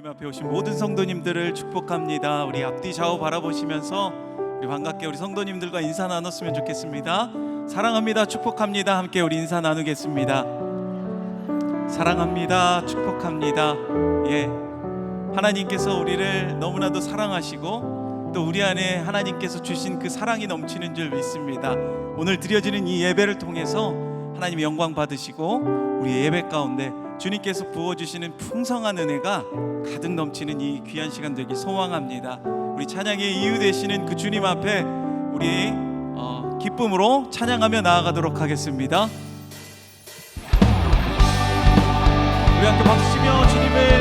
주님 앞에 오신 모든 성도님들을 축복합니다. 우리 앞뒤 좌우 바라보시면서 우리 반갑게 우리 성도님들과 인사 나눴으면 좋겠습니다. 사랑합니다, 축복합니다. 함께 우리 인사 나누겠습니다. 사랑합니다, 축복합니다. 예, 하나님께서 우리를 너무나도 사랑하시고 또 우리 안에 하나님께서 주신 그 사랑이 넘치는 줄 믿습니다. 오늘 드려지는 이 예배를 통해서 하나님의 영광 받으시고 우리 예배 가운데 주님께서 부어주시는 풍성한 은혜가 가득 넘치는 이 귀한 시간 되기 소망합니다. 우리 찬양의 이유 되시는 그 주님 앞에 우리 기쁨으로 찬양하며 나아가도록 하겠습니다. 우리 함께 박수치며 주님을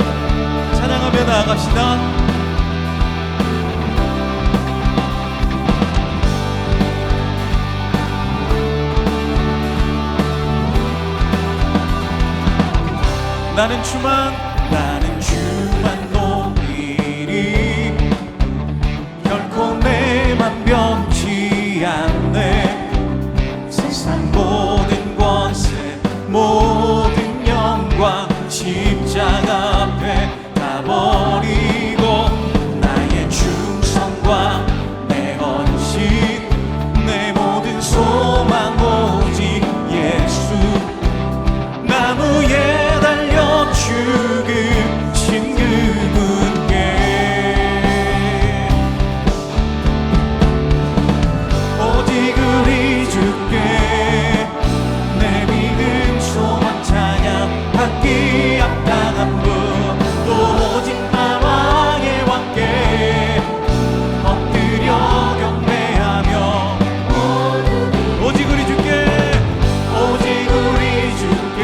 찬양하며 나아갑시다. 나는 주만 높이리 결코 내 맘 변치 않네. 세상 모든 권세 모든 영광 십자가 앞에 다 버리고 나의 충성과 내 헌신 내 모든 소망 오직 예수 나무에 죽으신 그분께 오직 우리 주께 내 믿음 소망 찬양 받기 합당한 분 또 오직 만왕의 왕께 엎드려 경배하며 오직 우리 주께 오직 우리 주께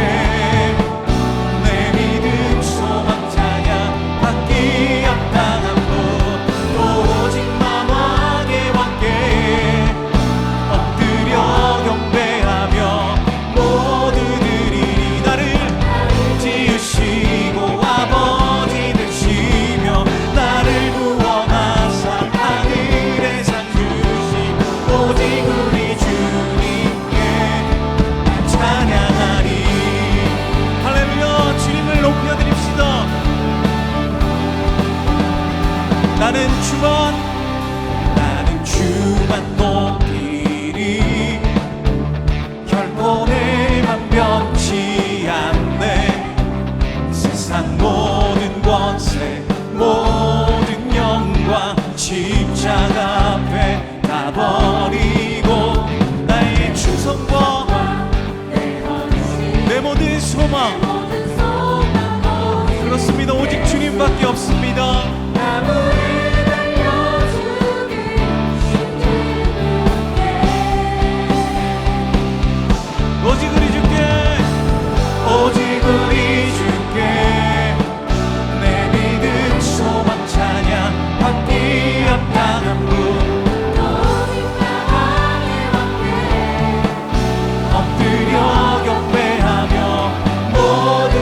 나는 주만 높이리 결코 내 맘 변치 않네. 세상 모든 권세 모든 영광 십자가 앞에 다 버리고 나의 충성과 내 모든 소망 그렇습니다. 오직 주님밖에 없습니다. 오직 우리 주께 오직 우리 주께 내 믿음 소망 찬양 받기 합당한 분 엎드려 경배하며 모두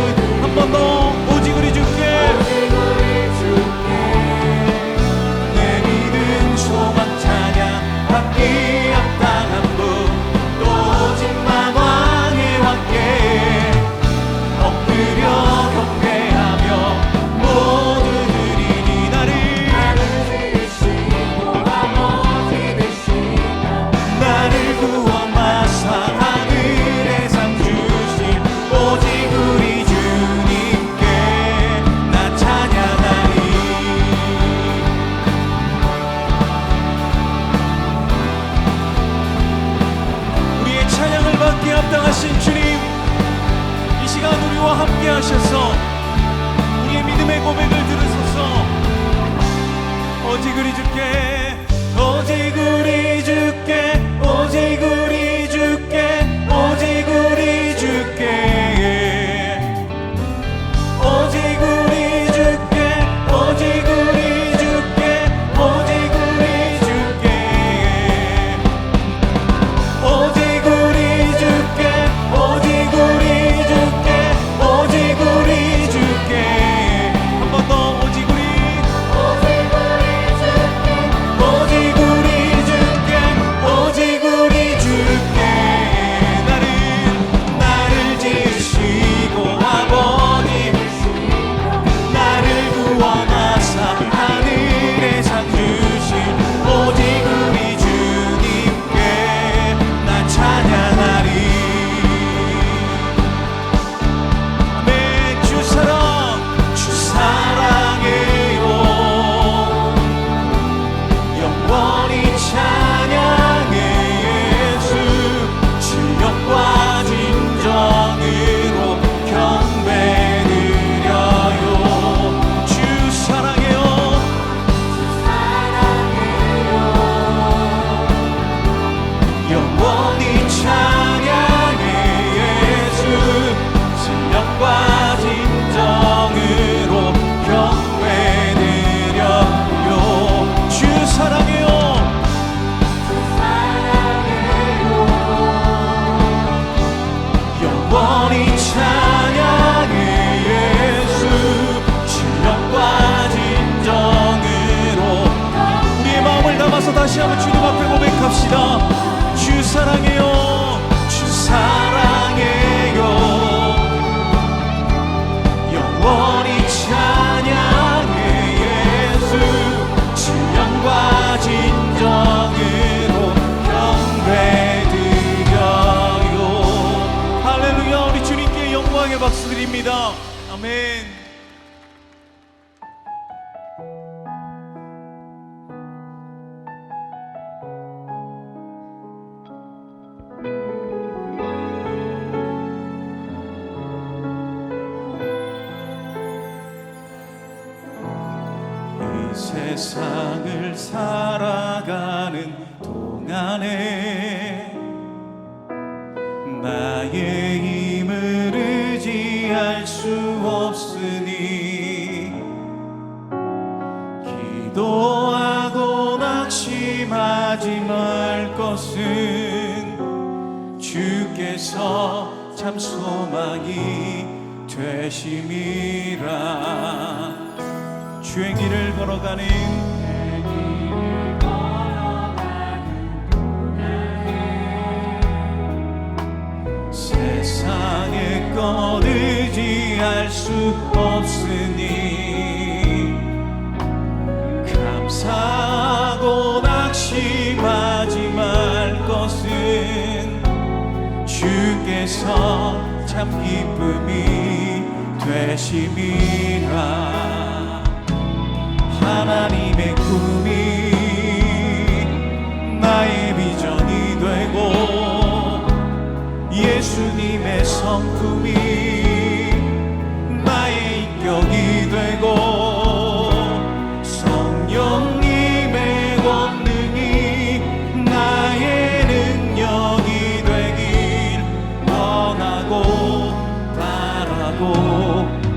한 번 더 오직 우리 주께 한번 주님 앞에 고백합시다. 주 사랑해요, 주 사랑해요. 영원히 찬양해 예수. 신령과 진정으로 경배드려요. 할렐루야. 우리 주님께 영광의 박수 드립니다. 아멘. 세상을 살아가는 동안에 나의 힘을 의지할 수 없으니 기도하고 낙심하지 말 것은 주께서 참 소망이 되심이라. 주의 길을 걸어가는 세상의 것 의지할 수 없으니 감사하고 낙심하지 말 것은 주께서 참 기쁨이 되심이라. 하나님의 꿈이 나의 비전이 되고 예수님의 성품이 나의 인격이 되고 성령님의 권능이 나의 능력이 되길 원하고 바라고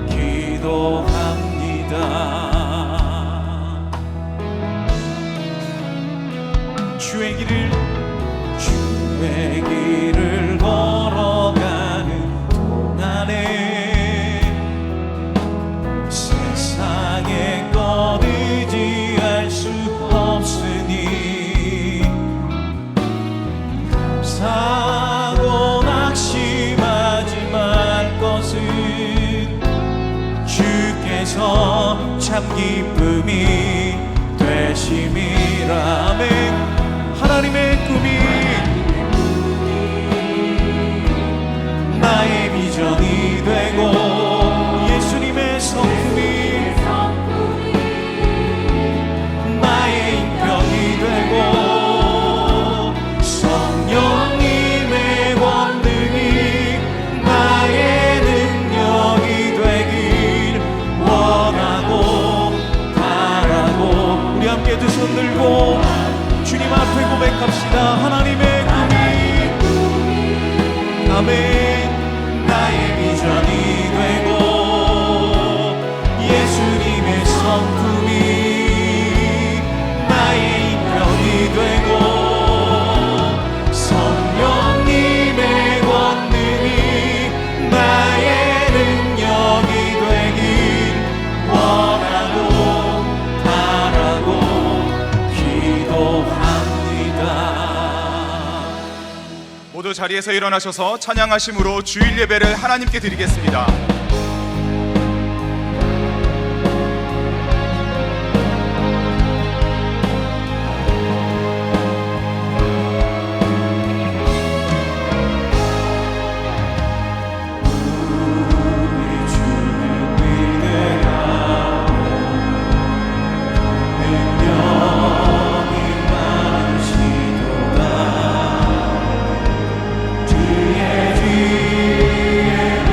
기도합니다. 주의 길을 걸어가는 동안에 세상의 것 의지할 수 없으니 감사하고 낙심하지 말 것은 주께서 참 기쁨이 되심이라. 아멘. 하나님의 꿈이 나의 비전이 되고 예수님의 성품이 나의 인격이 되고 성령님의 권능이 나의 능력이 되길 원하고 바라고. 우리 함께 두 손 들고 주님 앞에 고백합시다. 하나님의 꿈이 아멘. 나의 비전이 되고 예수님의 성품이 나의 인격이 되고 성령님의 권능이 나의 능력이 되길 원하고 바라고 기도합니다. 모두 자리에서 일어나셔서 찬양하심으로 주일 예배를 하나님께 드리겠습니다. 주의 뒤에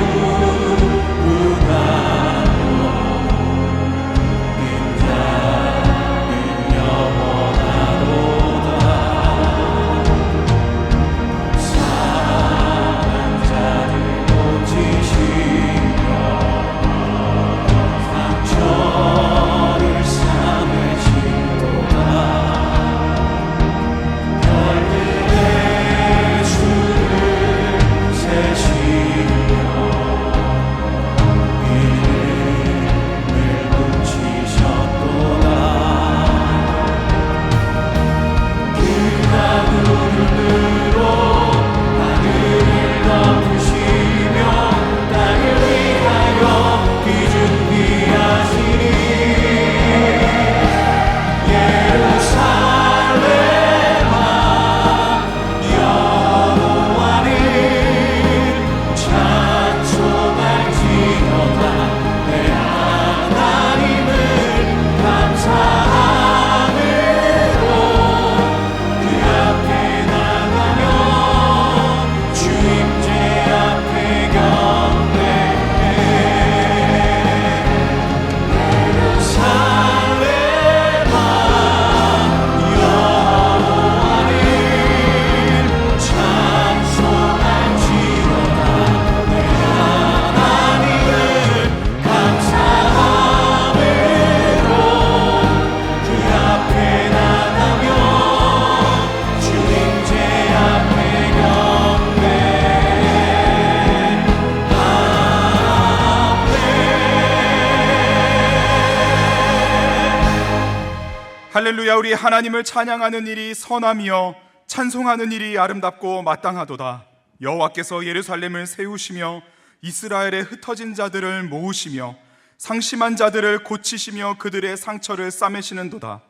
할렐루야. 우리 하나님을 찬양하는 일이 선함이여 찬송하는 일이 아름답고 마땅하도다. 여호와께서 예루살렘을 세우시며 이스라엘의 흩어진 자들을 모으시며 상심한 자들을 고치시며 그들의 상처를 싸매시는도다.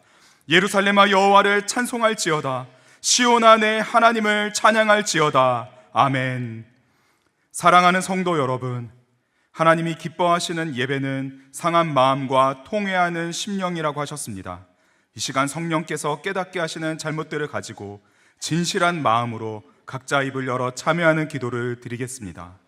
예루살렘아 여호와를 찬송할지어다. 시온아 내 하나님을 찬양할지어다. 아멘. 사랑하는 성도 여러분, 하나님이 기뻐하시는 예배는 상한 마음과 통회하는 심령이라고 하셨습니다. 이 시간 성령께서 깨닫게 하시는 잘못들을 가지고 진실한 마음으로 각자 입을 열어 참여하는 기도를 드리겠습니다.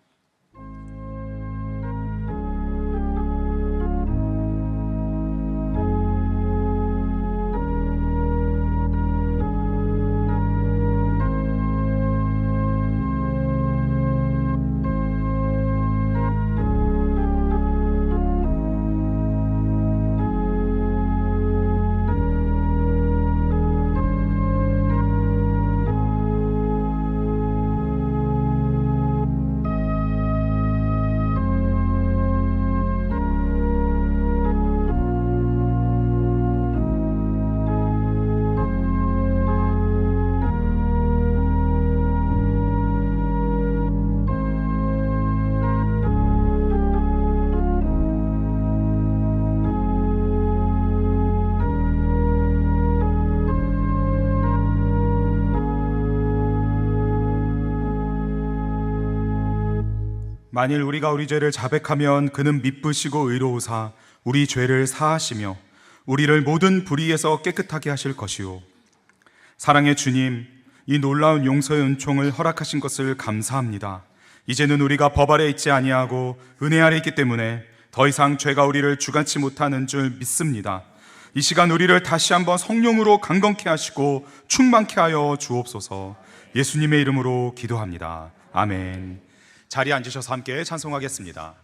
만일 우리가 우리 죄를 자백하면 그는 미쁘시고 의로우사 우리 죄를 사하시며 우리를 모든 불의에서 깨끗하게 하실 것이요. 사랑의 주님, 이 놀라운 용서의 은총을 허락하신 것을 감사합니다. 이제는 우리가 법 아래 있지 아니하고 은혜 아래 있기 때문에 더 이상 죄가 우리를 주관치 못하는 줄 믿습니다. 이 시간 우리를 다시 한번 성령으로 강건케 하시고 충만케 하여 주옵소서. 예수님의 이름으로 기도합니다. 아멘. 자리에 앉으셔서 함께 찬송하겠습니다.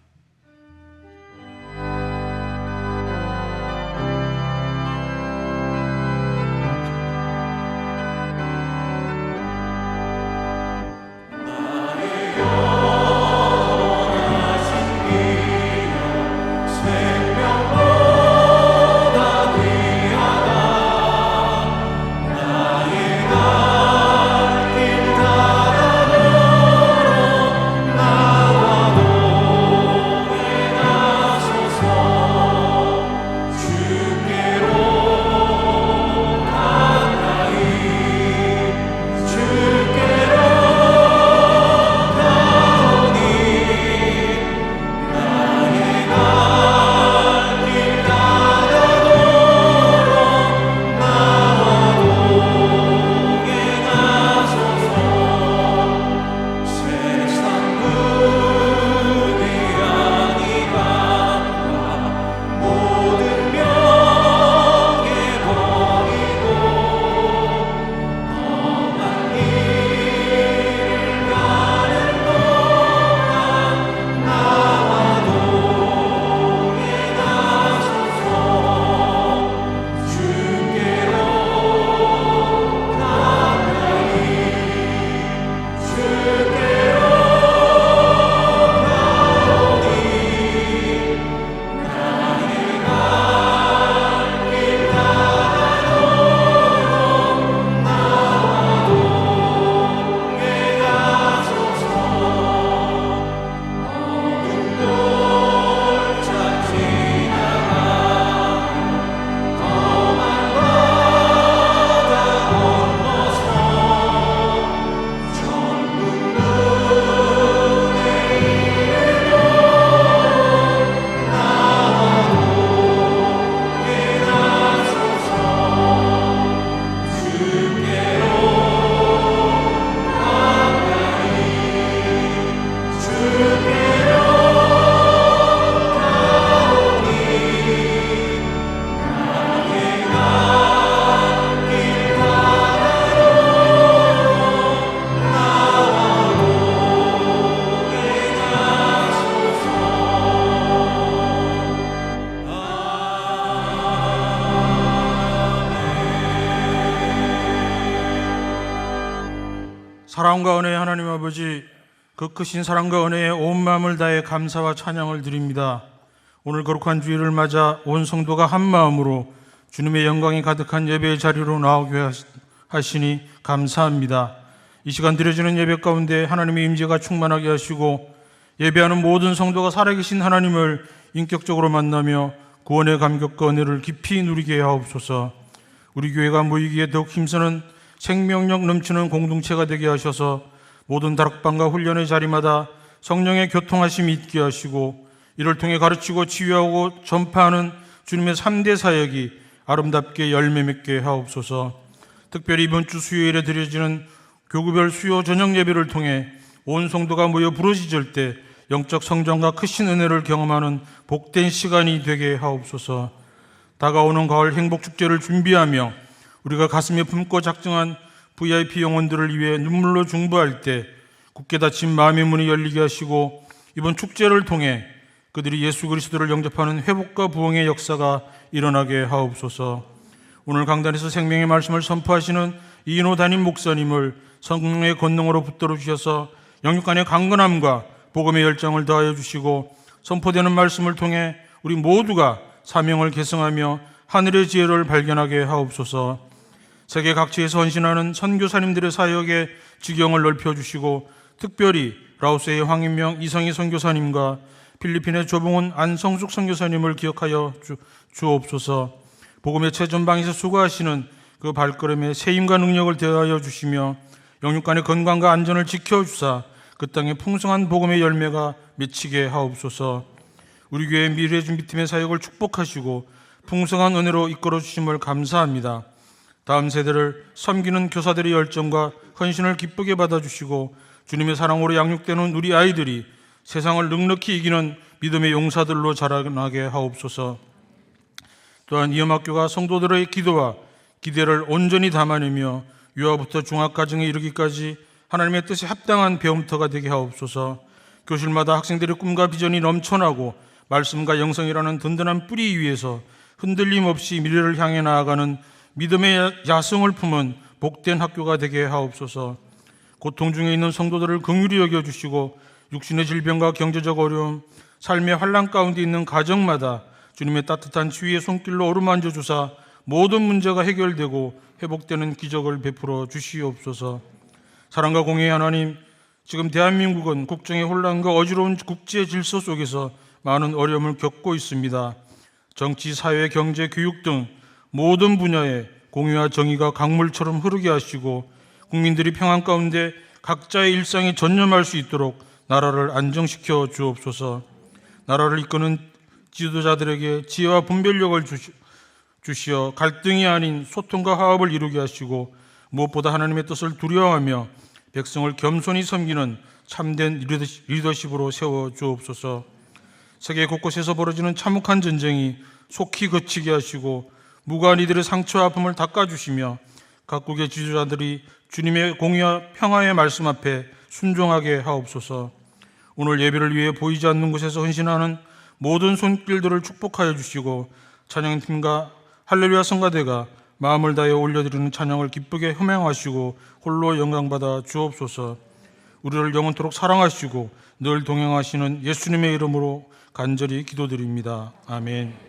사랑과 은혜의 하나님 아버지, 그 크신 사랑과 은혜에 온 마음을 다해 감사와 찬양을 드립니다. 오늘 거룩한 주일을 맞아 온 성도가 한 마음으로 주님의 영광이 가득한 예배의 자리로 나오게 하시니 감사합니다. 이 시간 드려지는 예배 가운데 하나님의 임재가 충만하게 하시고 예배하는 모든 성도가 살아계신 하나님을 인격적으로 만나며 구원의 감격과 은혜를 깊이 누리게 하옵소서. 우리 교회가 모이기에 더욱 힘쓰는 생명력 넘치는 공동체가 되게 하셔서 모든 다락방과 훈련의 자리마다 성령의 교통하심이 있게 하시고 이를 통해 가르치고 치유하고 전파하는 주님의 3대 사역이 아름답게 열매 맺게 하옵소서. 특별히 이번 주 수요일에 드려지는 교구별 수요 저녁 예배를 통해 온 성도가 모여 부르짖을 때 영적 성장과 크신 은혜를 경험하는 복된 시간이 되게 하옵소서. 다가오는 가을 행복축제를 준비하며 우리가 가슴에 품고 작정한 VIP 영혼들을 위해 눈물로 중보할 때 굳게 닫힌 마음의 문이 열리게 하시고 이번 축제를 통해 그들이 예수 그리스도를 영접하는 회복과 부흥의 역사가 일어나게 하옵소서. 오늘 강단에서 생명의 말씀을 선포하시는 이인호 담임 목사님을 성령의 권능으로 붙들어 주셔서 영육간의 강건함과 복음의 열정을 더하여 주시고 선포되는 말씀을 통해 우리 모두가 사명을 계승하며 하늘의 지혜를 발견하게 하옵소서. 세계 각지에서 헌신하는 선교사님들의 사역의 지경을 넓혀주시고 특별히 라오스의 황인명 이성희 선교사님과 필리핀의 조봉훈 안성숙 선교사님을 기억하여 주옵소서. 복음의 최전방에서 수고하시는 그 발걸음에 세임과 능력을 더하여 주시며 영육간의 건강과 안전을 지켜주사 그 땅에 풍성한 복음의 열매가 맺히게 하옵소서. 우리 교회 미래준비팀의 사역을 축복하시고 풍성한 은혜로 이끌어 주심을 감사합니다. 다음 세대를 섬기는 교사들의 열정과 헌신을 기쁘게 받아주시고 주님의 사랑으로 양육되는 우리 아이들이 세상을 넉넉히 이기는 믿음의 용사들로 자라나게 하옵소서. 또한 이음학교가 성도들의 기도와 기대를 온전히 담아내며 유아부터 중학과정에 이르기까지 하나님의 뜻에 합당한 배움터가 되게 하옵소서. 교실마다 학생들의 꿈과 비전이 넘쳐나고 말씀과 영성이라는 든든한 뿌리 위에서 흔들림 없이 미래를 향해 나아가는 믿음의 야성을 품은 복된 학교가 되게 하옵소서. 고통 중에 있는 성도들을 긍휼히 여겨주시고 육신의 질병과 경제적 어려움, 삶의 환난 가운데 있는 가정마다 주님의 따뜻한 치유의 손길로 어루만져 주사 모든 문제가 해결되고 회복되는 기적을 베풀어 주시옵소서. 사랑과 공의의 하나님, 지금 대한민국은 국정의 혼란과 어지러운 국제 질서 속에서 많은 어려움을 겪고 있습니다. 정치, 사회, 경제, 교육 등 모든 분야에 공의와 정의가 강물처럼 흐르게 하시고 국민들이 평안 가운데 각자의 일상에 전념할 수 있도록 나라를 안정시켜 주옵소서. 나라를 이끄는 지도자들에게 지혜와 분별력을 주시어 갈등이 아닌 소통과 화합을 이루게 하시고 무엇보다 하나님의 뜻을 두려워하며 백성을 겸손히 섬기는 참된 리더십으로 세워 주옵소서. 세계 곳곳에서 벌어지는 참혹한 전쟁이 속히 그치게 하시고 무고한 이들의 상처와 아픔을 닦아주시며 각국의 지도자들이 주님의 공의와 평화의 말씀 앞에 순종하게 하옵소서. 오늘 예배를 위해 보이지 않는 곳에서 헌신하는 모든 손길들을 축복하여 주시고 찬양팀과 할렐루야 성가대가 마음을 다해 올려드리는 찬양을 기쁘게 흠행하시고 홀로 영광받아 주옵소서. 우리를 영원토록 사랑하시고 늘 동행하시는 예수님의 이름으로 간절히 기도드립니다. 아멘.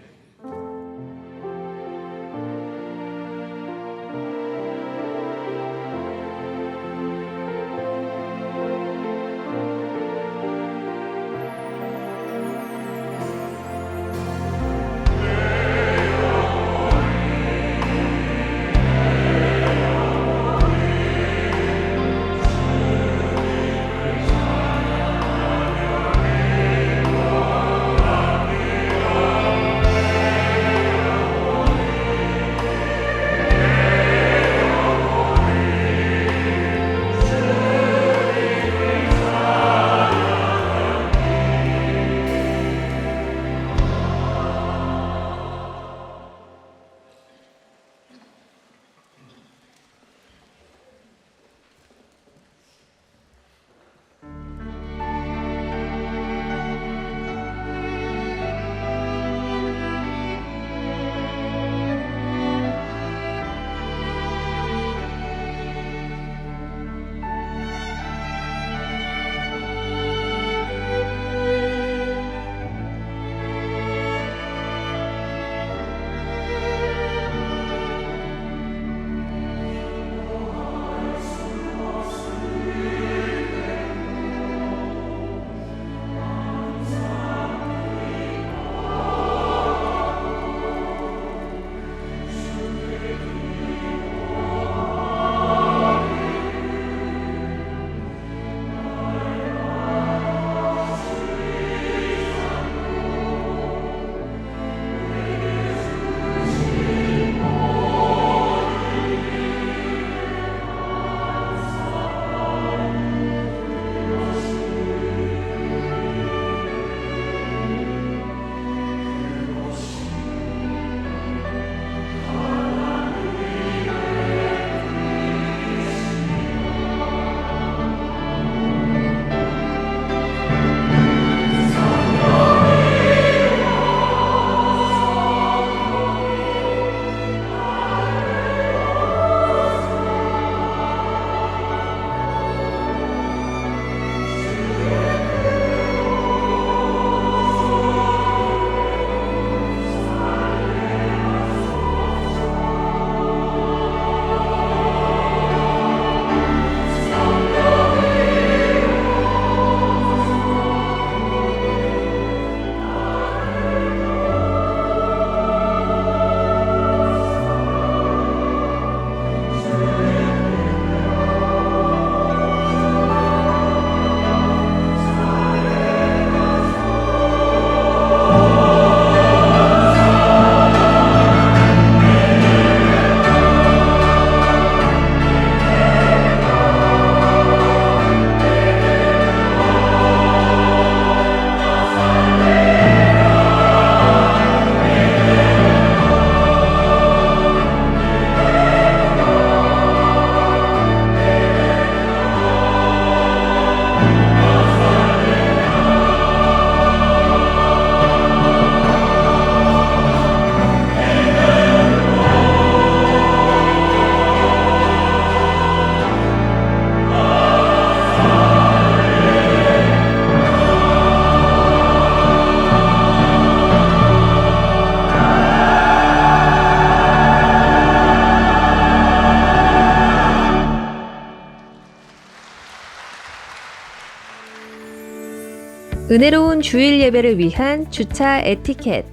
은혜로운 주일 예배를 위한 주차 에티켓.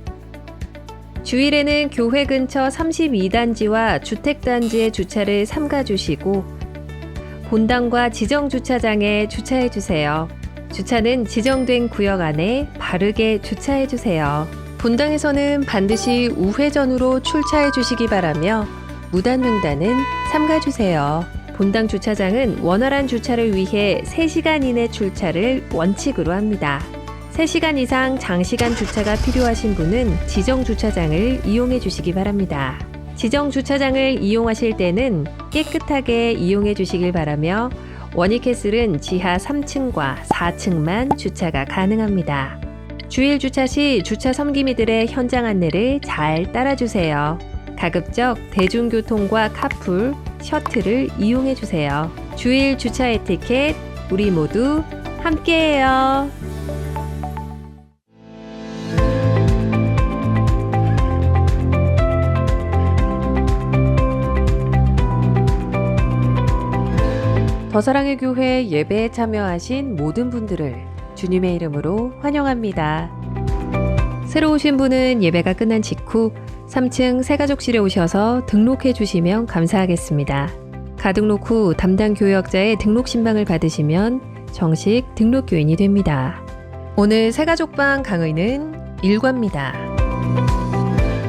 주일에는 교회 근처 32단지와 주택단지의 주차를 삼가 주시고 본당과 지정 주차장에 주차해 주세요. 주차는 지정된 구역 안에 바르게 주차해 주세요. 본당에서는 반드시 우회전으로 출차해 주시기 바라며 무단횡단은 삼가 주세요. 본당 주차장은 원활한 주차를 위해 3시간 이내 출차를 원칙으로 합니다. 3시간 이상 장시간 주차가 필요하신 분은 지정 주차장을 이용해 주시기 바랍니다. 지정 주차장을 이용하실 때는 깨끗하게 이용해 주시길 바라며 원익캐슬은 지하 3층과 4층만 주차가 가능합니다. 주일 주차 시 주차 섬김이들의 현장 안내를 잘 따라주세요. 가급적 대중교통과 카풀, 셔틀을 이용해 주세요. 주일 주차 에티켓, 우리 모두 함께해요. 더사랑의 교회 예배에 참여하신 모든 분들을 주님의 이름으로 환영합니다. 새로 오신 분은 예배가 끝난 직후 3층 새가족실에 오셔서 등록해 주시면 감사하겠습니다. 가등록 후 담당 교역자의 등록 신방을 받으시면 정식 등록 교인이 됩니다. 오늘 새가족방 강의는 1과입니다.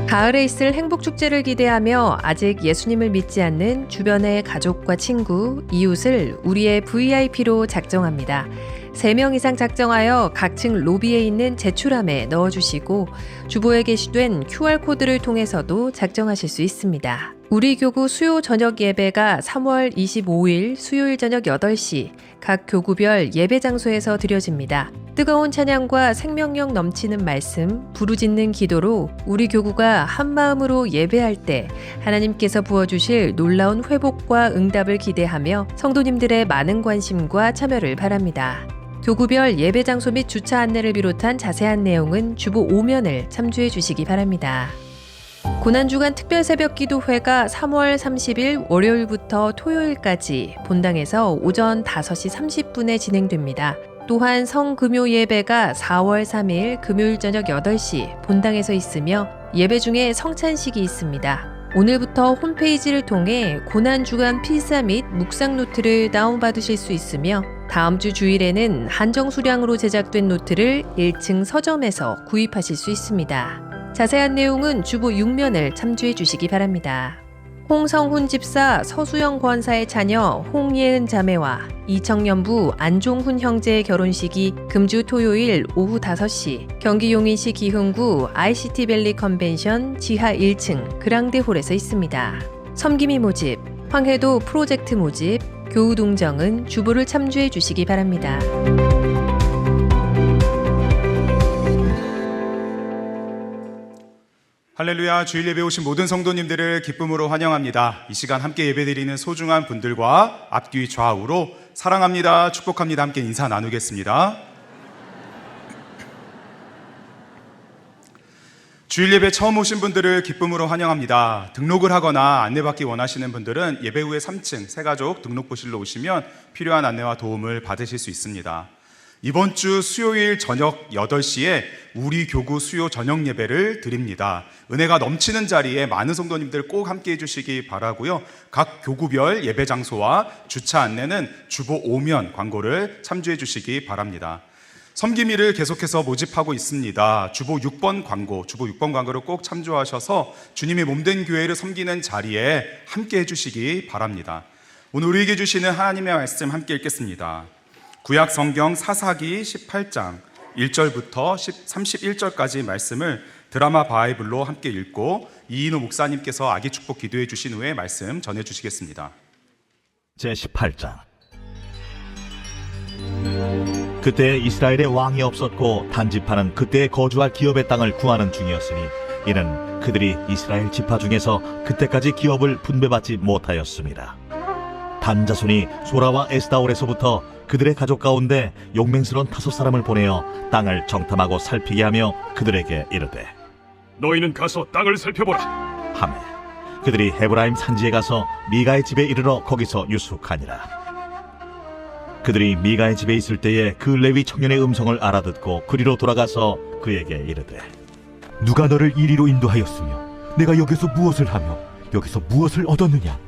가을에 있을 행복축제를 기대하며 아직 예수님을 믿지 않는 주변의 가족과 친구, 이웃을 우리의 VIP로 작정합니다. 3명 이상 작정하여 각 층 로비에 있는 제출함에 넣어주시고 주보에 게시된 QR코드를 통해서도 작정하실 수 있습니다. 우리 교구 수요 저녁 예배가 3월 25일 수요일 저녁 8시 각 교구별 예배 장소에서 드려집니다. 뜨거운 찬양과 생명력 넘치는 말씀, 부르짖는 기도로 우리 교구가 한마음으로 예배할 때 하나님께서 부어주실 놀라운 회복과 응답을 기대하며 성도님들의 많은 관심과 참여를 바랍니다. 교구별 예배 장소 및 주차 안내를 비롯한 자세한 내용은 주보 5면을 참조해 주시기 바랍니다. 고난주간 특별 새벽 기도회가 3월 30일 월요일부터 토요일까지 본당에서 오전 5시 30분에 진행됩니다. 또한 성금요 예배가 4월 3일 금요일 저녁 8시 본당에서 있으며 예배 중에 성찬식이 있습니다. 오늘부터 홈페이지를 통해 고난주간 필사 및 묵상 노트를 다운받으실 수 있으며 다음 주 주일에는 한정 수량으로 제작된 노트를 1층 서점에서 구입하실 수 있습니다. 자세한 내용은 주보 6면을 참조해 주시기 바랍니다. 홍성훈 집사 서수영 권사의 자녀 홍예은 자매와 이청년부 안종훈 형제의 결혼식이 금주 토요일 오후 5시 경기 용인시 기흥구 ICT밸리 컨벤션 지하 1층 그랑데홀에서 있습니다. 섬김이 모집, 황해도 프로젝트 모집, 교우 동정은 주보를 참조해 주시기 바랍니다. 할렐루야, 주일 예배 오신 모든 성도님들을 기쁨으로 환영합니다. 이 시간 함께 예배드리는 소중한 분들과 앞뒤 좌우로 사랑합니다, 축복합니다 함께 인사 나누겠습니다. 주일 예배 처음 오신 분들을 기쁨으로 환영합니다. 등록을 하거나 안내받기 원하시는 분들은 예배 후에 3층 새가족 등록부실로 오시면 필요한 안내와 도움을 받으실 수 있습니다. 이번 주 수요일 저녁 8시에 우리 교구 수요 저녁 예배를 드립니다. 은혜가 넘치는 자리에 많은 성도님들 꼭 함께 해주시기 바라고요. 각 교구별 예배 장소와 주차 안내는 주보 5면 광고를 참조해 주시기 바랍니다. 섬김이를 계속해서 모집하고 있습니다. 주보 6번 광고를 꼭 참조하셔서 주님의 몸된 교회를 섬기는 자리에 함께 해주시기 바랍니다. 오늘 우리에게 주시는 하나님의 말씀 함께 읽겠습니다. 구약 성경 사사기 18장 1절부터 31절까지 말씀을 드라마 바이블로 함께 읽고 이인호 목사님께서 아기 축복 기도해 주신 후에 말씀 전해 주시겠습니다. 제18장. 그때 이스라엘에 왕이 없었고 단지파는 그때 거주할 기업의 땅을 구하는 중이었으니 이는 그들이 이스라엘 지파 중에서 그때까지 기업을 분배받지 못하였습니다. 단 자손이 소라와 에스다올에서부터 그들의 가족 가운데 용맹스러운 5사람을 보내어 땅을 정탐하고 살피게 하며 그들에게 이르되 너희는 가서 땅을 살펴보라 하매 그들이 헤브라임 산지에 가서 미가의 집에 이르러 거기서 유숙하니라. 그들이 미가의 집에 있을 때에 그 레위 청년의 음성을 알아듣고 그리로 돌아가서 그에게 이르되 누가 너를 이리로 인도하였으며 내가 여기서 무엇을 하며 여기서 무엇을 얻었느냐?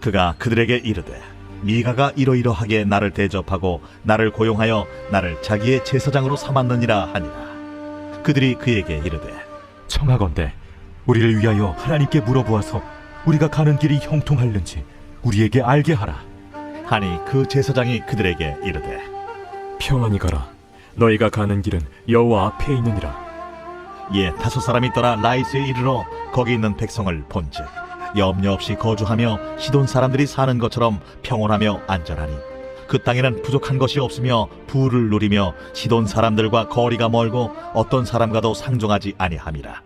그가 그들에게 이르되 미가가 이러이러하게 나를 대접하고 나를 고용하여 나를 자기의 제사장으로 삼았느니라 하니라. 그들이 그에게 이르되 청하건대 우리를 위하여 하나님께 물어보아서 우리가 가는 길이 형통할는지 우리에게 알게 하라. 하니 그 제사장이 그들에게 이르되 평안히 가라. 너희가 가는 길은 여호와 앞에 있느니라. 이에 5사람이 떠나 라이스에 이르러 거기 있는 백성을 본즉 염려 없이 거주하며 시돈 사람들이 사는 것처럼 평온하며 안전하니 그 땅에는 부족한 것이 없으며 부를 누리며 시돈 사람들과 거리가 멀고 어떤 사람과도 상종하지 아니함이라.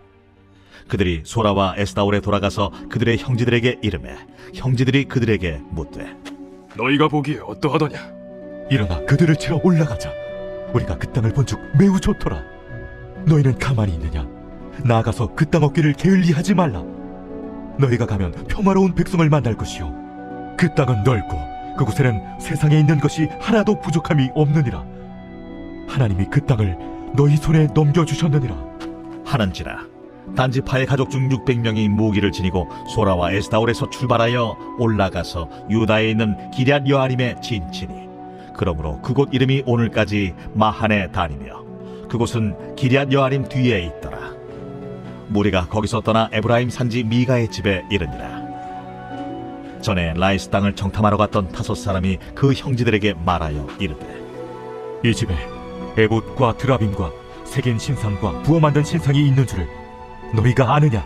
그들이 소라와 에스다올에 돌아가서 그들의 형제들에게 이르매 형제들이 그들에게 묻되 너희가 보기에 어떠하더냐? 일어나 그들을 치러 올라가자. 우리가 그 땅을 본즉 매우 좋더라. 너희는 가만히 있느냐? 나아가서 그 땅 얻기를 게을리하지 말라. 너희가 가면 평화로운 백성을 만날 것이요 그 땅은 넓고 그곳에는 세상에 있는 것이 하나도 부족함이 없느니라. 하나님이 그 땅을 너희 손에 넘겨주셨느니라 하는지라. 단지파의 가족 중 600명이 무기를 지니고 소라와 에스다올에서 출발하여 올라가서 유다에 있는 기럇 여아림에 진치니 그러므로 그곳 이름이 오늘까지 마하네 다니며 그곳은 기럇 여아림 뒤에 있더라. 무리가 거기서 떠나 에브라임 산지 미가의 집에 이르니라. 전에 라이스 땅을 정탐하러 갔던 5사람이 그 형제들에게 말하여 이르되 이 집에 에봇과 드라빔과 색인 신상과 부어 만든 신상이 있는 줄을 너희가 아느냐?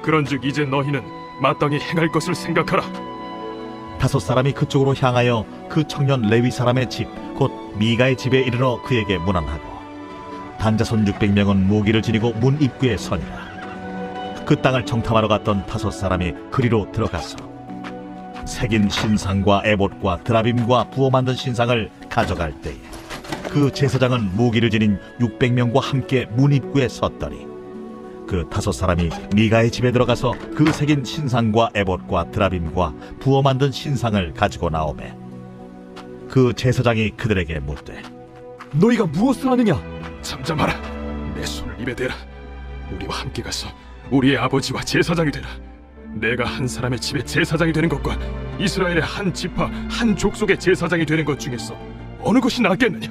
그런즉 이제 너희는 마땅히 행할 것을 생각하라. 5사람이 그쪽으로 향하여 그 청년 레위 사람의 집 곧 미가의 집에 이르러 그에게 문안하고 단자손 600명은 무기를 지니고 문 입구에 서니라. 그 땅을 정탐하러 갔던 5사람이 그리로 들어가서 색인 신상과 에봇과 드라빔과 부어 만든 신상을 가져갈 때에 그 제사장은 무기를 지닌 600명과 함께 문 입구에 섰더니 그 5사람이 미가의 집에 들어가서 그 색인 신상과 에봇과 드라빔과 부어 만든 신상을 가지고 나오매 그 제사장이 그들에게 묻되 너희가 무엇을 하느냐? 잠잠하라. 내 손을 입에 대라. 우리와 함께 가서 우리의 아버지와 제사장이 되라. 내가 한 사람의 집에 제사장이 되는 것과 이스라엘의 한 지파 한 족속의 제사장이 되는 것 중에서 어느 것이 낫겠느냐?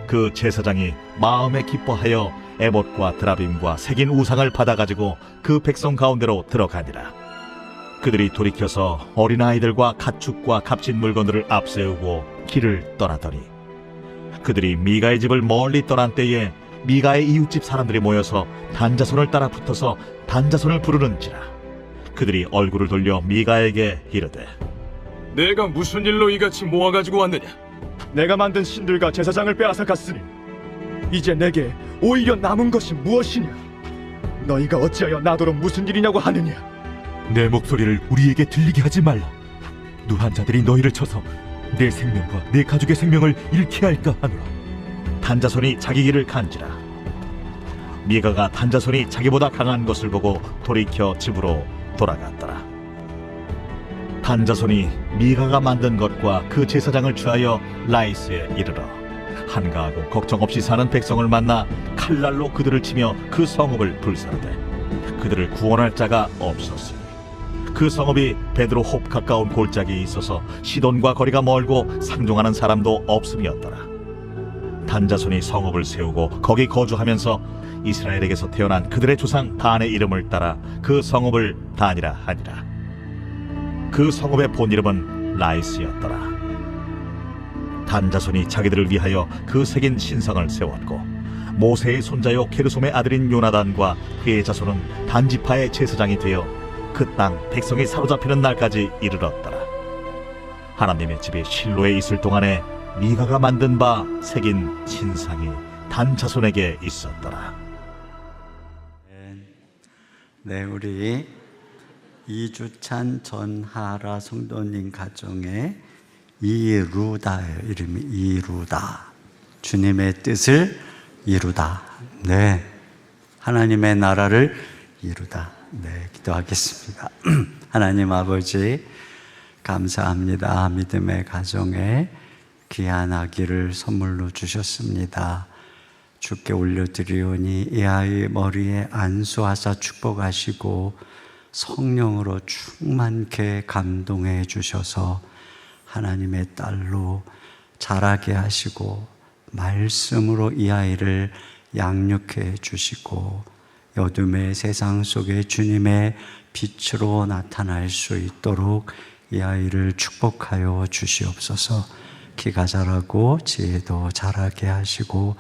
그 제사장이 마음에 기뻐하여 에봇과 드라빔과 색인 우상을 받아가지고 그 백성 가운데로 들어가니라. 그들이 돌이켜서 어린아이들과 가축과 값진 물건들을 앞세우고 길을 떠나더니 그들이 미가의 집을 멀리 떠난 때에 미가의 이웃집 사람들이 모여서 단자손을 따라 붙어서 단자손을 부르는지라. 그들이 얼굴을 돌려 미가에게 이르되 내가 무슨 일로 이같이 모아가지고 왔느냐? 내가 만든 신들과 제사장을 빼앗아 갔으니 이제 내게 오히려 남은 것이 무엇이냐? 너희가 어찌하여 나더러 무슨 일이냐고 하느냐? 내 목소리를 우리에게 들리게 하지 말라. 누한 자들이 너희를 쳐서 내 생명과 내 가족의 생명을 잃게 할까 하노라. 단자손이 자기 길을 간지라. 미가가 단자손이 자기보다 강한 것을 보고 돌이켜 집으로 돌아갔더라. 단자손이 미가가 만든 것과 그 제사장을 취하여 라이스에 이르러 한가하고 걱정 없이 사는 백성을 만나 칼날로 그들을 치며 그 성읍을 불사르되 그들을 구원할 자가 없었으니 그 성읍이 베드로 홉 가까운 골짜기에 있어서 시돈과 거리가 멀고 상종하는 사람도 없음이었더라. 단자손이 성읍을 세우고 거기 거주하면서 이스라엘에게서 태어난 그들의 조상 단의 이름을 따라 그 성읍을 단이라 하니라. 그 성읍의 본 이름은 라이스였더라. 단자손이 자기들을 위하여 그 색인 신성을 세웠고 모세의 손자요 게르솜의 아들인 요나단과 그의 자손은 단지파의 제사장이 되어 그 땅 백성이 사로잡히는 날까지 이르렀더라. 하나님의 집이 실로에 있을 동안에 미가가 만든 바 색인 신상이 단자손에게 있었더라. 네, 우리 이주찬 전하라 성도님 가정에 이루다예요. 이름이 이루다. 주님의 뜻을 이루다. 네, 하나님의 나라를 이루다. 네, 기도하겠습니다. 하나님 아버지 감사합니다. 믿음의 가정에 귀한 아기를 선물로 주셨습니다. 주께 올려드리오니 이 아이 머리에 안수하사 축복하시고 성령으로 충만케 감동해 주셔서 하나님의 딸로 자라게 하시고 말씀으로 이 아이를 양육해 주시고 어둠의 세상 속에 주님의 빛으로 나타날 수 있도록 이 아이를 축복하여 주시옵소서. 키가 자라고 지혜도 자라게 하시고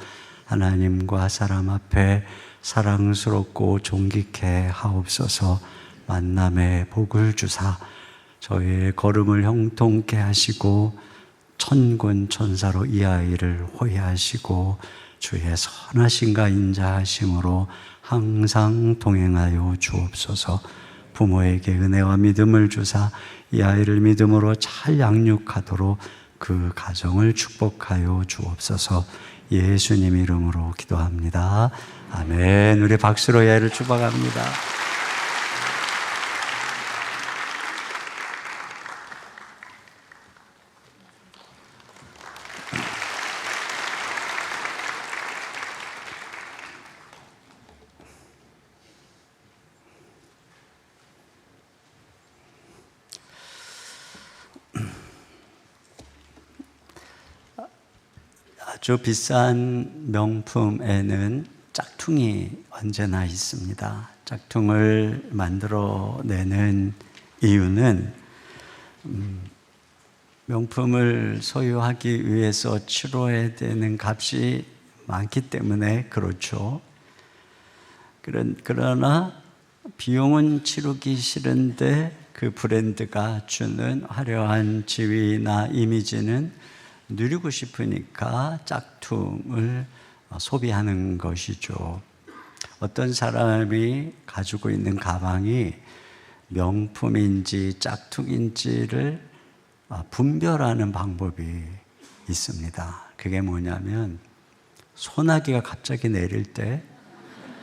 하나님과 사람 앞에 사랑스럽고 존귀케 하옵소서. 만남의 복을 주사 저희의 걸음을 형통케 하시고 천군 천사로 이 아이를 호위하시고 주의 선하심과 인자하심으로 항상 동행하여 주옵소서. 부모에게 은혜와 믿음을 주사 이 아이를 믿음으로 잘 양육하도록 그 가정을 축복하여 주옵소서. 예수님 이름으로 기도합니다. 아멘. 우리 박수로 이 아이를 축복합니다. 아주 비싼 명품에는 짝퉁이 언제나 있습니다. 짝퉁을 만들어내는 이유는 명품을 소유하기 위해서 치러야 되는 값이 많기 때문에 그렇죠. 그러나 비용은 치르기 싫은데 그 브랜드가 주는 화려한 지위나 이미지는 누리고 싶으니까 짝퉁을 소비하는 것이죠. 어떤 사람이 가지고 있는 가방이 명품인지 짝퉁인지를 분별하는 방법이 있습니다. 그게 뭐냐면 소나기가 갑자기 내릴 때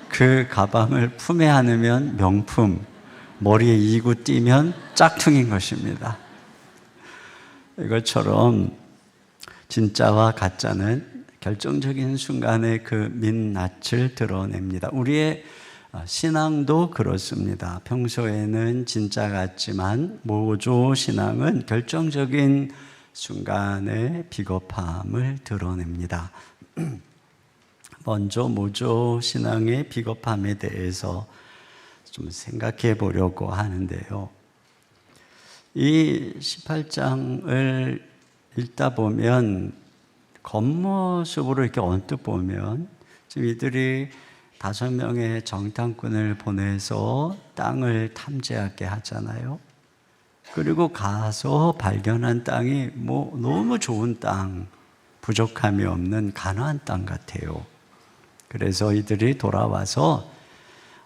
그 가방을 품에 안으면 명품, 머리에 이고 띄면 짝퉁인 것입니다. 이것처럼 진짜와 가짜는 결정적인 순간에 그 민낯을 드러냅니다. 우리의 신앙도 그렇습니다. 평소에는 진짜 같지만 모조 신앙은 결정적인 순간에 비겁함을 드러냅니다. 먼저 모조 신앙의 비겁함에 대해서 좀 생각해 보려고 하는데요. 이 18장을 읽다 보면 겉모습으로 이렇게 언뜻 보면 지금 이들이 5명의 정탐꾼을 보내서 땅을 탐지하게 하잖아요. 그리고 가서 발견한 땅이 너무 좋은 땅, 부족함이 없는 가나안 땅 같아요. 그래서 이들이 돌아와서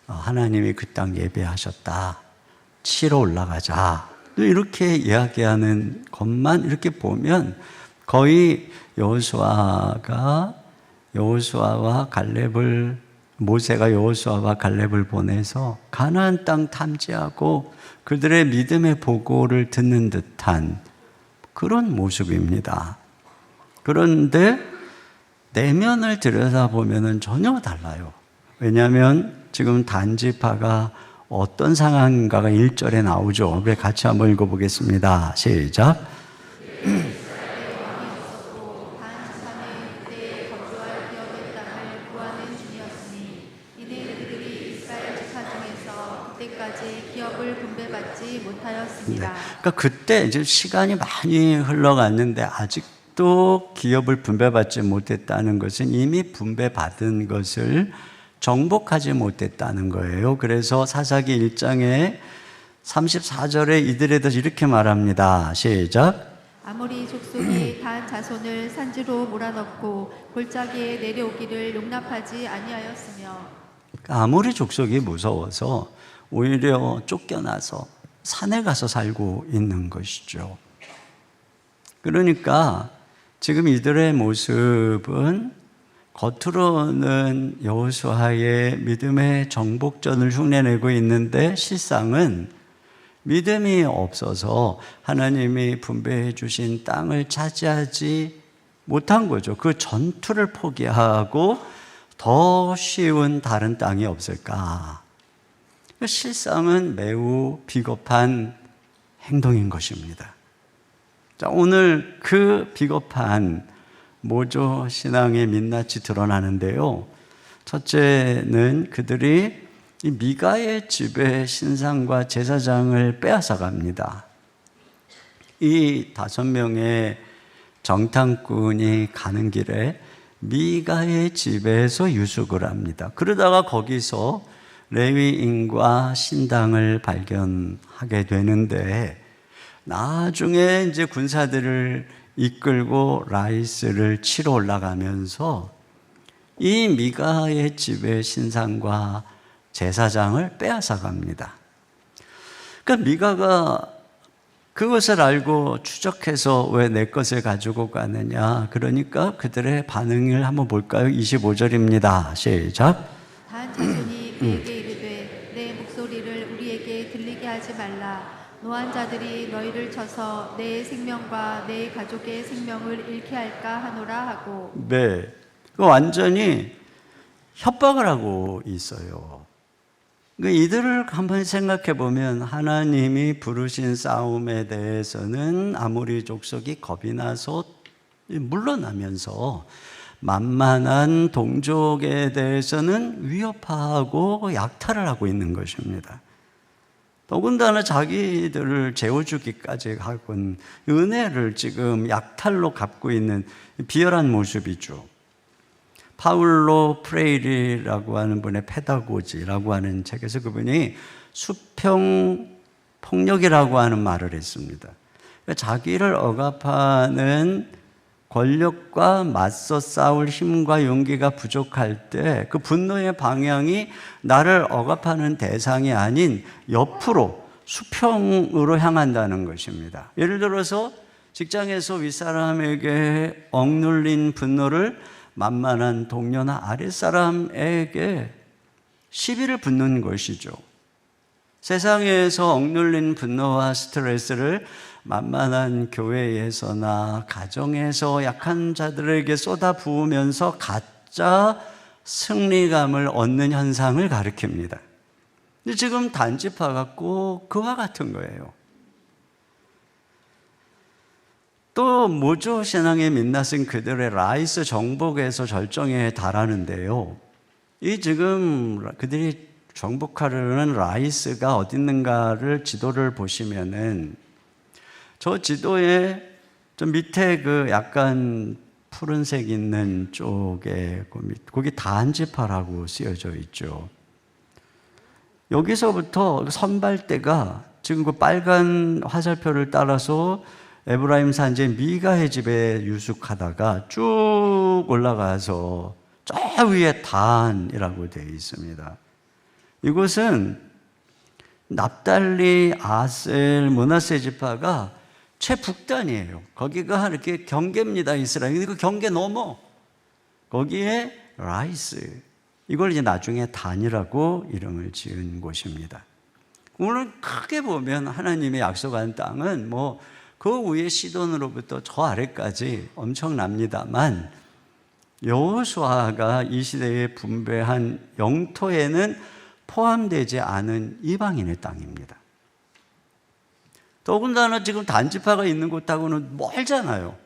하나님이 그 땅 예배하셨다, 치러 올라가자, 이렇게 이야기하는 것만 이렇게 보면 거의 모세가 여호수아와 갈렙을 보내서 가나안 땅 탐지하고 그들의 믿음의 보고를 듣는 듯한 그런 모습입니다. 그런데 내면을 들여다보면 전혀 달라요. 왜냐하면 지금 단지파가 어떤 상황인가가 1절에 나오죠. 우리 같이 한번 읽어보겠습니다. 시작. 그러니까 그때 이제 시간이 많이 흘러갔는데 아직도 기업을 분배받지 못했다는 것은 이미 분배받은 것을 정복하지 못했다는 거예요. 그래서 사사기 1장에 34절에 이들에 대해서 이렇게 말합니다. 시작. 아모리 족속이 단 자손을 산지로 몰아넣고 골짜기에 내려오기를 용납하지 아니하였으며. 아모리 족속이 무서워서 오히려 쫓겨나서 산에 가서 살고 있는 것이죠. 그러니까 지금 이들의 모습은 겉으로는 여호수아의 믿음의 정복전을 흉내내고 있는데 실상은 믿음이 없어서 하나님이 분배해 주신 땅을 차지하지 못한 거죠. 그 전투를 포기하고 더 쉬운 다른 땅이 없을까? 실상은 매우 비겁한 행동인 것입니다. 자, 오늘 그 비겁한 모조 신앙의 민낯이 드러나는데요. 첫째는 그들이 이 미가의 집의 신상과 제사장을 빼앗아 갑니다. 이 5명의 정탐꾼이 가는 길에 미가의 집에서 유숙을 합니다. 그러다가 거기서 레위인과 신당을 발견하게 되는데, 나중에 이제 군사들을 이끌고 라이스를 치러 올라가면서 이 미가의 집의 신상과 제사장을 빼앗아 갑니다. 그러니까 미가가 그것을 알고 추적해서 왜 내 것을 가지고 가느냐, 그러니까 그들의 반응을 한번 볼까요? 25절입니다. 시작. 단 자손이 그에게 이르되 내 목소리를 우리에게 들리게 하지 말라. 노한 자들이 너희를 쳐서 내 생명과 내 가족의 생명을 잃게 할까 하노라 하고. 네, 완전히 협박을 하고 있어요. 이들을 한번 생각해 보면 하나님이 부르신 싸움에 대해서는 아모리 족속이 겁이 나서 물러나면서, 만만한 동족에 대해서는 위협하고 약탈을 하고 있는 것입니다. 더군다나 자기들을 재워주기까지 하고 은혜를 지금 약탈로 갚고 있는 비열한 모습이죠. 파울로 프레이리라고 하는 분의 페다고지라고 하는 책에서 그분이 수평 폭력이라고 하는 말을 했습니다. 자기를 억압하는 권력과 맞서 싸울 힘과 용기가 부족할 때 그 분노의 방향이 나를 억압하는 대상이 아닌 옆으로 수평으로 향한다는 것입니다. 예를 들어서 직장에서 윗사람에게 억눌린 분노를 만만한 동료나 아랫사람에게 시비를 붙는 것이죠. 세상에서 억눌린 분노와 스트레스를 만만한 교회에서나 가정에서 약한 자들에게 쏟아 부으면서 가짜 승리감을 얻는 현상을 가리킵니다. 근데 지금 단지파가 꼭 그와 같은 거예요. 또 모조 신앙의 민낯은 그들의 라이스 정복에서 절정에 달하는데요. 이 지금 그들이 정복하려는 라이스가 어디 있는가를 지도를 보시면은 저 지도에 좀 밑에 그 약간 푸른색 있는 쪽에 거기 단지파라고 쓰여져 있죠. 여기서부터 선발대가 지금 그 빨간 화살표를 따라서 에브라임 산지 미가의 집에 유숙하다가 쭉 올라가서 저 위에 단이라고 되어 있습니다. 이곳은 납달리, 아셀, 므낫세 지파가 최북단이에요. 거기가 이렇게 경계입니다, 이스라엘. 그 경계 넘어 거기에 라이스, 이걸 이제 나중에 단이라고 이름을 지은 곳입니다. 오늘 크게 보면 하나님의 약속한 땅은 뭐 그 위에 시돈으로부터 저 아래까지 엄청납니다만, 여호수아가 이 시대에 분배한 영토에는 포함되지 않은 이방인의 땅입니다. 더군다나 지금 단지파가 있는 곳하고는 멀잖아요.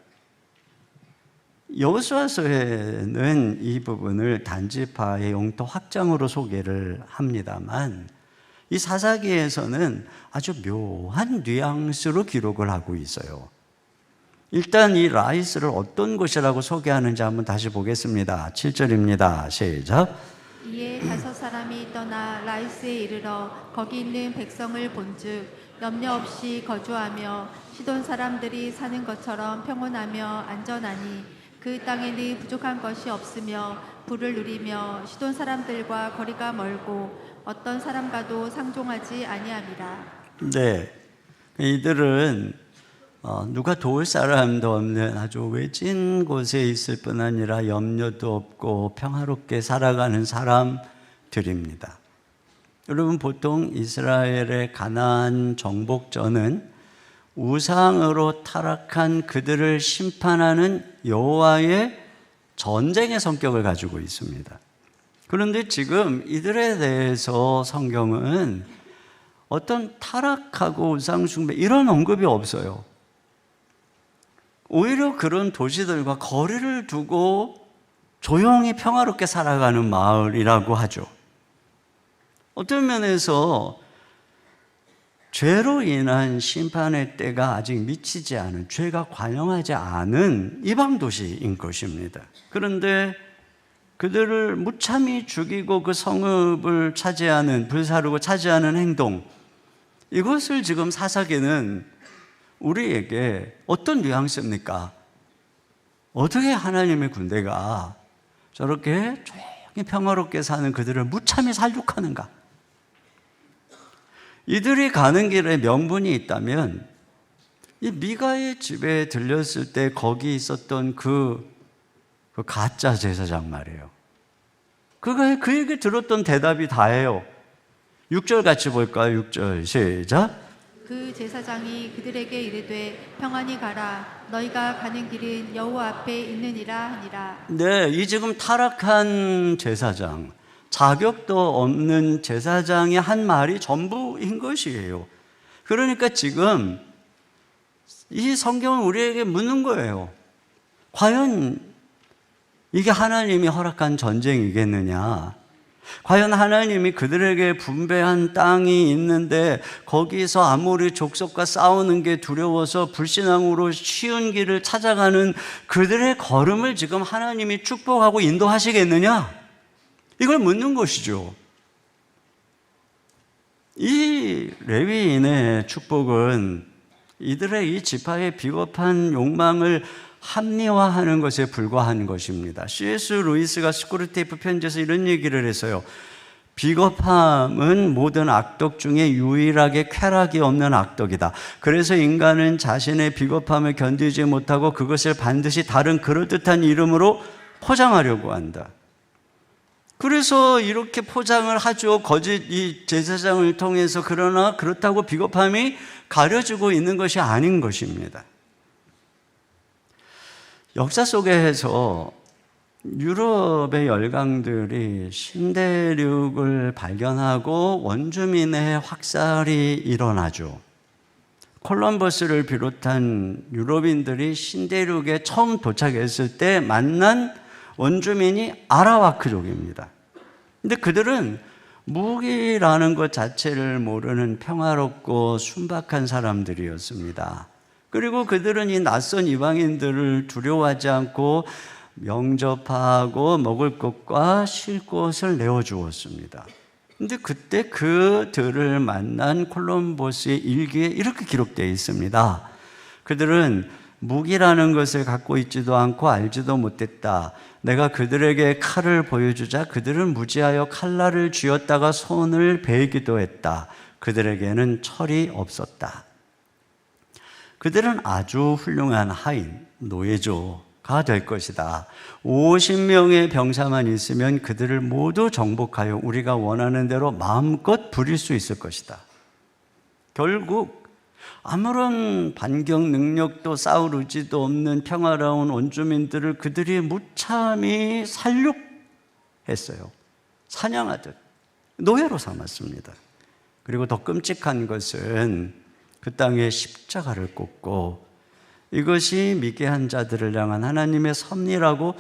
여호수아서에는 이 부분을 단지파의 영토 확장으로 소개를 합니다만, 이 사사기에서는 아주 묘한 뉘앙스로 기록을 하고 있어요. 일단 이 라이스를 어떤 곳이라고 소개하는지 한번 다시 보겠습니다. 7절입니다. 시작. 이에 5 사람이 떠나 라이스에 이르러 거기 있는 백성을 본즉 염려 없이 거주하며 시돈 사람들이 사는 것처럼 평온하며 안전하니 그 땅에는 부족한 것이 없으며 부를 누리며 시돈 사람들과 거리가 멀고 어떤 사람과도 상종하지 아니함이라. 네, 이들은 누가 도울 사람도 없는 아주 외진 곳에 있을 뿐 아니라 염려도 없고 평화롭게 살아가는 사람들입니다. 여러분, 보통 이스라엘의 가나안 정복전은 우상으로 타락한 그들을 심판하는 여호와의 전쟁의 성격을 가지고 있습니다. 그런데 지금 이들에 대해서 성경은 어떤 타락하고 우상숭배 이런 언급이 없어요. 오히려 그런 도시들과 거리를 두고 조용히 평화롭게 살아가는 마을이라고 하죠. 어떤 면에서 죄로 인한 심판의 때가 아직 미치지 않은, 죄가 관영하지 않은 이방 도시인 것입니다. 그런데 그들을 무참히 죽이고 그 성읍을 차지하는, 불사르고 차지하는 행동, 이것을 지금 사사기는 우리에게 어떤 뉘앙스입니까? 어떻게 하나님의 군대가 저렇게 조용히 평화롭게 사는 그들을 무참히 살육하는가? 이들이 가는 길에 명분이 있다면 이 미가의 집에 들렸을 때 거기 있었던 그 가짜 제사장 말이에요. 그에게 들었던 대답이 다예요. 6절 같이 볼까요? 6절 시작. 그 제사장이 그들에게 이르되 평안히 가라. 너희가 가는 길은 여호와 앞에 있느니라 하니라. 네, 이 지금 타락한 제사장, 자격도 없는 제사장의 한 말이 전부인 것이에요. 그러니까 지금 이 성경은 우리에게 묻는 거예요. 과연 이게 하나님이 허락한 전쟁이겠느냐? 과연 하나님이 그들에게 분배한 땅이 있는데 거기서 아모리 족속과 싸우는 게 두려워서 불신앙으로 쉬운 길을 찾아가는 그들의 걸음을 지금 하나님이 축복하고 인도하시겠느냐? 이걸 묻는 것이죠. 이 레위인의 축복은 이들의 이 지파의 비겁한 욕망을 합리화하는 것에 불과한 것입니다. C.S. 루이스가 스크루테이프 편지에서 이런 얘기를 했어요. 비겁함은 모든 악덕 중에 유일하게 쾌락이 없는 악덕이다. 그래서 인간은 자신의 비겁함을 견디지 못하고 그것을 반드시 다른 그럴듯한 이름으로 포장하려고 한다. 그래서 이렇게 포장을 하죠. 거짓 이 제사장을 통해서. 그러나 그렇다고 비겁함이 가려지고 있는 것이 아닌 것입니다. 역사 속에서 유럽의 열강들이 신대륙을 발견하고 원주민의 확살이 일어나죠. 콜럼버스를 비롯한 유럽인들이 신대륙에 처음 도착했을 때 만난 원주민이 아라와크족입니다. 근데 그들은 무기라는 것 자체를 모르는 평화롭고 순박한 사람들이었습니다. 그리고 그들은 이 낯선 이방인들을 두려워하지 않고 영접하고 먹을 것과 쉴 곳을 내어주었습니다. 근데 그때 그들을 만난 콜럼버스의 일기에 이렇게 기록되어 있습니다. 그들은 무기라는 것을 갖고 있지도 않고 알지도 못했다. 내가 그들에게 칼을 보여주자 그들은 무지하여 칼날을 쥐었다가 손을 베기도 했다. 그들에게는 철이 없었다. 그들은 아주 훌륭한 하인, 노예조가 될 것이다. 50명의 병사만 있으면 그들을 모두 정복하여 우리가 원하는 대로 마음껏 부릴 수 있을 것이다. 결국 아무런 반격 능력도 싸울 의지도 없는 평화로운 원주민들을 그들이 무참히 살육했어요. 사냥하듯 노예로 삼았습니다. 그리고 더 끔찍한 것은 그 땅에 십자가를 꽂고 이것이 미개한 자들을 향한 하나님의 섭리라고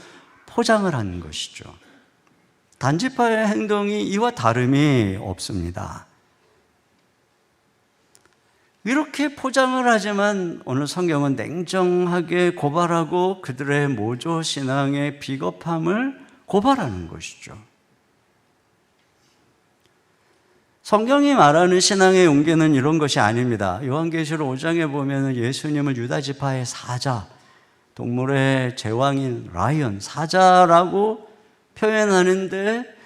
포장을 하는 것이죠. 단지파의 행동이 이와 다름이 없습니다. 이렇게 포장을 하지만 오늘 성경은 냉정하게 고발하고 그들의 모조 신앙의 비겁함을 고발하는 것이죠. 성경이 말하는 신앙의 용기는 이런 것이 아닙니다. 요한계시록 5장에 보면 예수님을 유다 지파의 사자, 동물의 제왕인 라이언, 사자라고 표현하는데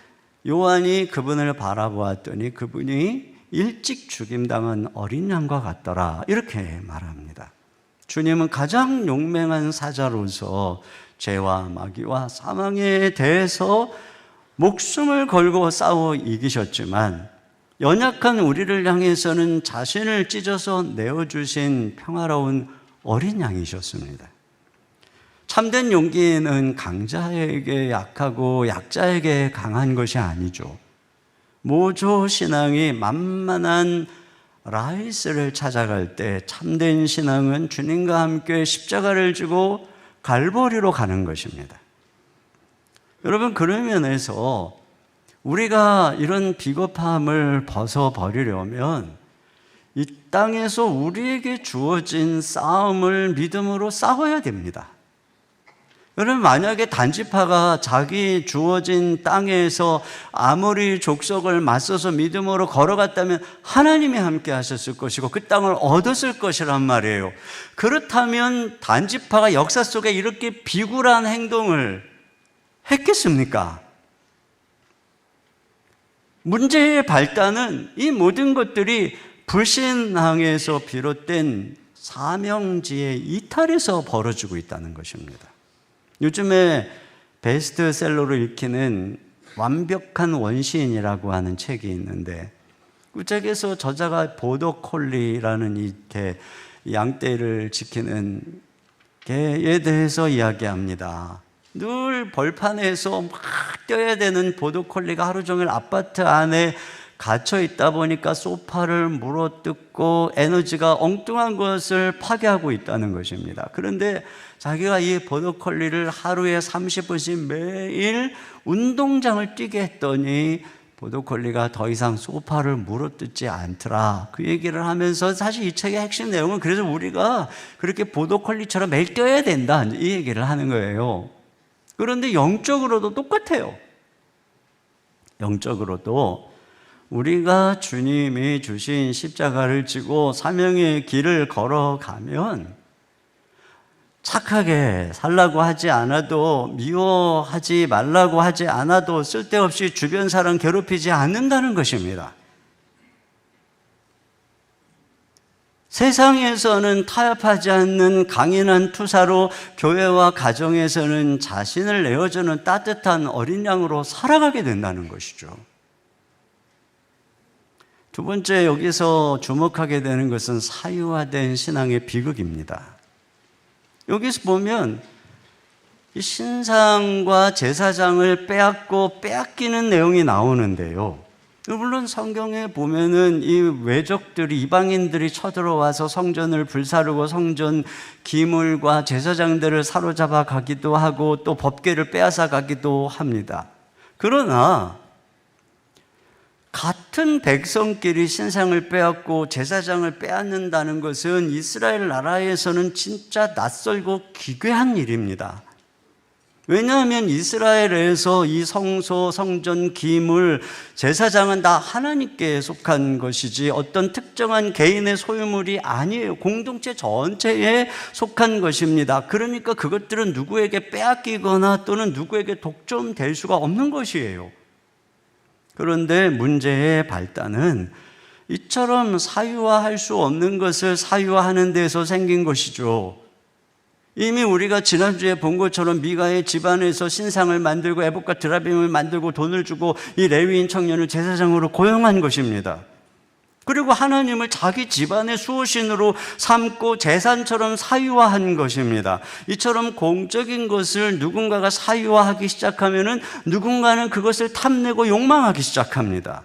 요한이 그분을 바라보았더니 그분이 일찍 죽임당한 어린 양과 같더라. 이렇게 말합니다. 주님은 가장 용맹한 사자로서 죄와 마귀와 사망에 대해서 목숨을 걸고 싸워 이기셨지만 연약한 우리를 향해서는 자신을 찢어서 내어주신 평화로운 어린 양이셨습니다. 참된 용기는 강자에게 약하고 약자에게 강한 것이 아니죠. 모조 신앙이 만만한 라이스를 찾아갈 때 참된 신앙은 주님과 함께 십자가를 지고 갈보리로 가는 것입니다. 여러분, 그런 면에서 우리가 이런 비겁함을 벗어버리려면 이 땅에서 우리에게 주어진 싸움을 믿음으로 싸워야 됩니다. 여러분, 만약에 단지파가 자기 주어진 땅에서 아무리 족속을 맞서서 믿음으로 걸어갔다면 하나님이 함께 하셨을 것이고 그 땅을 얻었을 것이란 말이에요. 그렇다면 단지파가 역사 속에 이렇게 비굴한 행동을 했겠습니까? 문제의 발단은 이 모든 것들이 불신앙에서 비롯된 사명지의 이탈에서 벌어지고 있다는 것입니다. 요즘에 베스트셀러로 읽히는 완벽한 원시인이라고 하는 책이 있는데 그 책에서 저자가 보더콜리라는 이렇게 양떼를 지키는 개에 대해서 이야기합니다. 늘 벌판에서 막 뛰어야 되는 보더콜리가 하루 종일 아파트 안에 갇혀 있다 보니까 소파를 물어뜯고 에너지가 엉뚱한 것을 파괴하고 있다는 것입니다. 그런데 자기가 이 보더콜리를 하루에 30분씩 매일 운동장을 뛰게 했더니 보더콜리가 더 이상 소파를 물어뜯지 않더라. 그 얘기를 하면서 사실 이 책의 핵심 내용은 그래서 우리가 그렇게 보더콜리처럼 매일 뛰어야 된다, 이 얘기를 하는 거예요. 그런데 영적으로도 똑같아요. 영적으로도 우리가 주님이 주신 십자가를 지고 사명의 길을 걸어가면 착하게 살라고 하지 않아도, 미워하지 말라고 하지 않아도 쓸데없이 주변 사람 괴롭히지 않는다는 것입니다. 세상에서는 타협하지 않는 강인한 투사로, 교회와 가정에서는 자신을 내어주는 따뜻한 어린 양으로 살아가게 된다는 것이죠. 두 번째, 여기서 주목하게 되는 것은 사유화된 신앙의 비극입니다. 여기서 보면 이 신상과 제사장을 빼앗고 빼앗기는 내용이 나오는데요. 물론 성경에 보면은 이 외적들이, 이방인들이 쳐들어와서 성전을 불사르고 성전 기물과 제사장들을 사로잡아 가기도 하고 또 법궤를 빼앗아 가기도 합니다. 그러나 같은 백성끼리 신상을 빼앗고 제사장을 빼앗는다는 것은 이스라엘 나라에서는 진짜 낯설고 기괴한 일입니다. 왜냐하면 이스라엘에서 이 성소, 성전, 기물, 제사장은 다 하나님께 속한 것이지 어떤 특정한 개인의 소유물이 아니에요. 공동체 전체에 속한 것입니다. 그러니까 그것들은 누구에게 빼앗기거나 또는 누구에게 독점될 수가 없는 것이에요. 그런데 문제의 발단은 이처럼 사유화할 수 없는 것을 사유화하는 데서 생긴 것이죠. 이미 우리가 지난주에 본 것처럼 미가의 집안에서 신상을 만들고 에봇과 드라빔을 만들고 돈을 주고 이 레위인 청년을 제사장으로 고용한 것입니다. 그리고 하나님을 자기 집안의 수호신으로 삼고 재산처럼 사유화한 것입니다. 이처럼 공적인 것을 누군가가 사유화하기 시작하면은 누군가는 그것을 탐내고 욕망하기 시작합니다.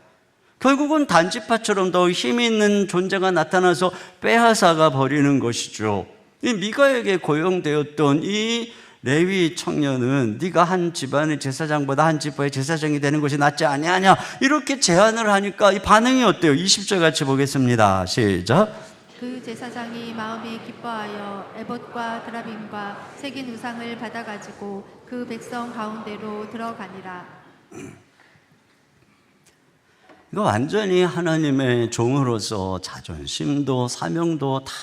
결국은 단지파처럼 더 힘이 있는 존재가 나타나서 빼앗아가 버리는 것이죠. 이 미가에게 고용되었던 이 레위 청년은 네가 한 집안의 제사장보다 한 지파의 제사장이 되는 것이 낫지 아니하냐, 이렇게 제안을 하니까 이 반응이 어때요? 20절 같이 보겠습니다. 시작. 그 제사장이 마음에 기뻐하여 에봇과 드라빔과 새긴 우상을 받아가지고 그 백성 가운데로 들어가니라. 이거 완전히 하나님의 종으로서 자존심도 사명도 다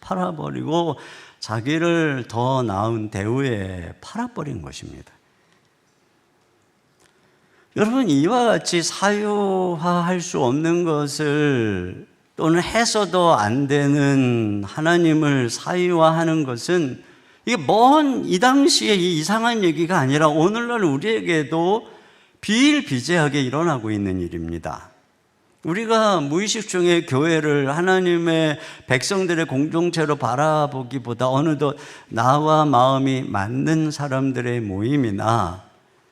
팔아버리고 자기를 더 나은 대우에 팔아버린 것입니다. 여러분, 이와 같이 사유화할 수 없는 것을 또는 해서도 안 되는 하나님을 사유화하는 것은 이게 먼 이 당시에 이 이상한 얘기가 아니라 오늘날 우리에게도 비일비재하게 일어나고 있는 일입니다. 우리가 무의식 중에 교회를 하나님의 백성들의 공동체로 바라보기보다 어느덧 나와 마음이 맞는 사람들의 모임이나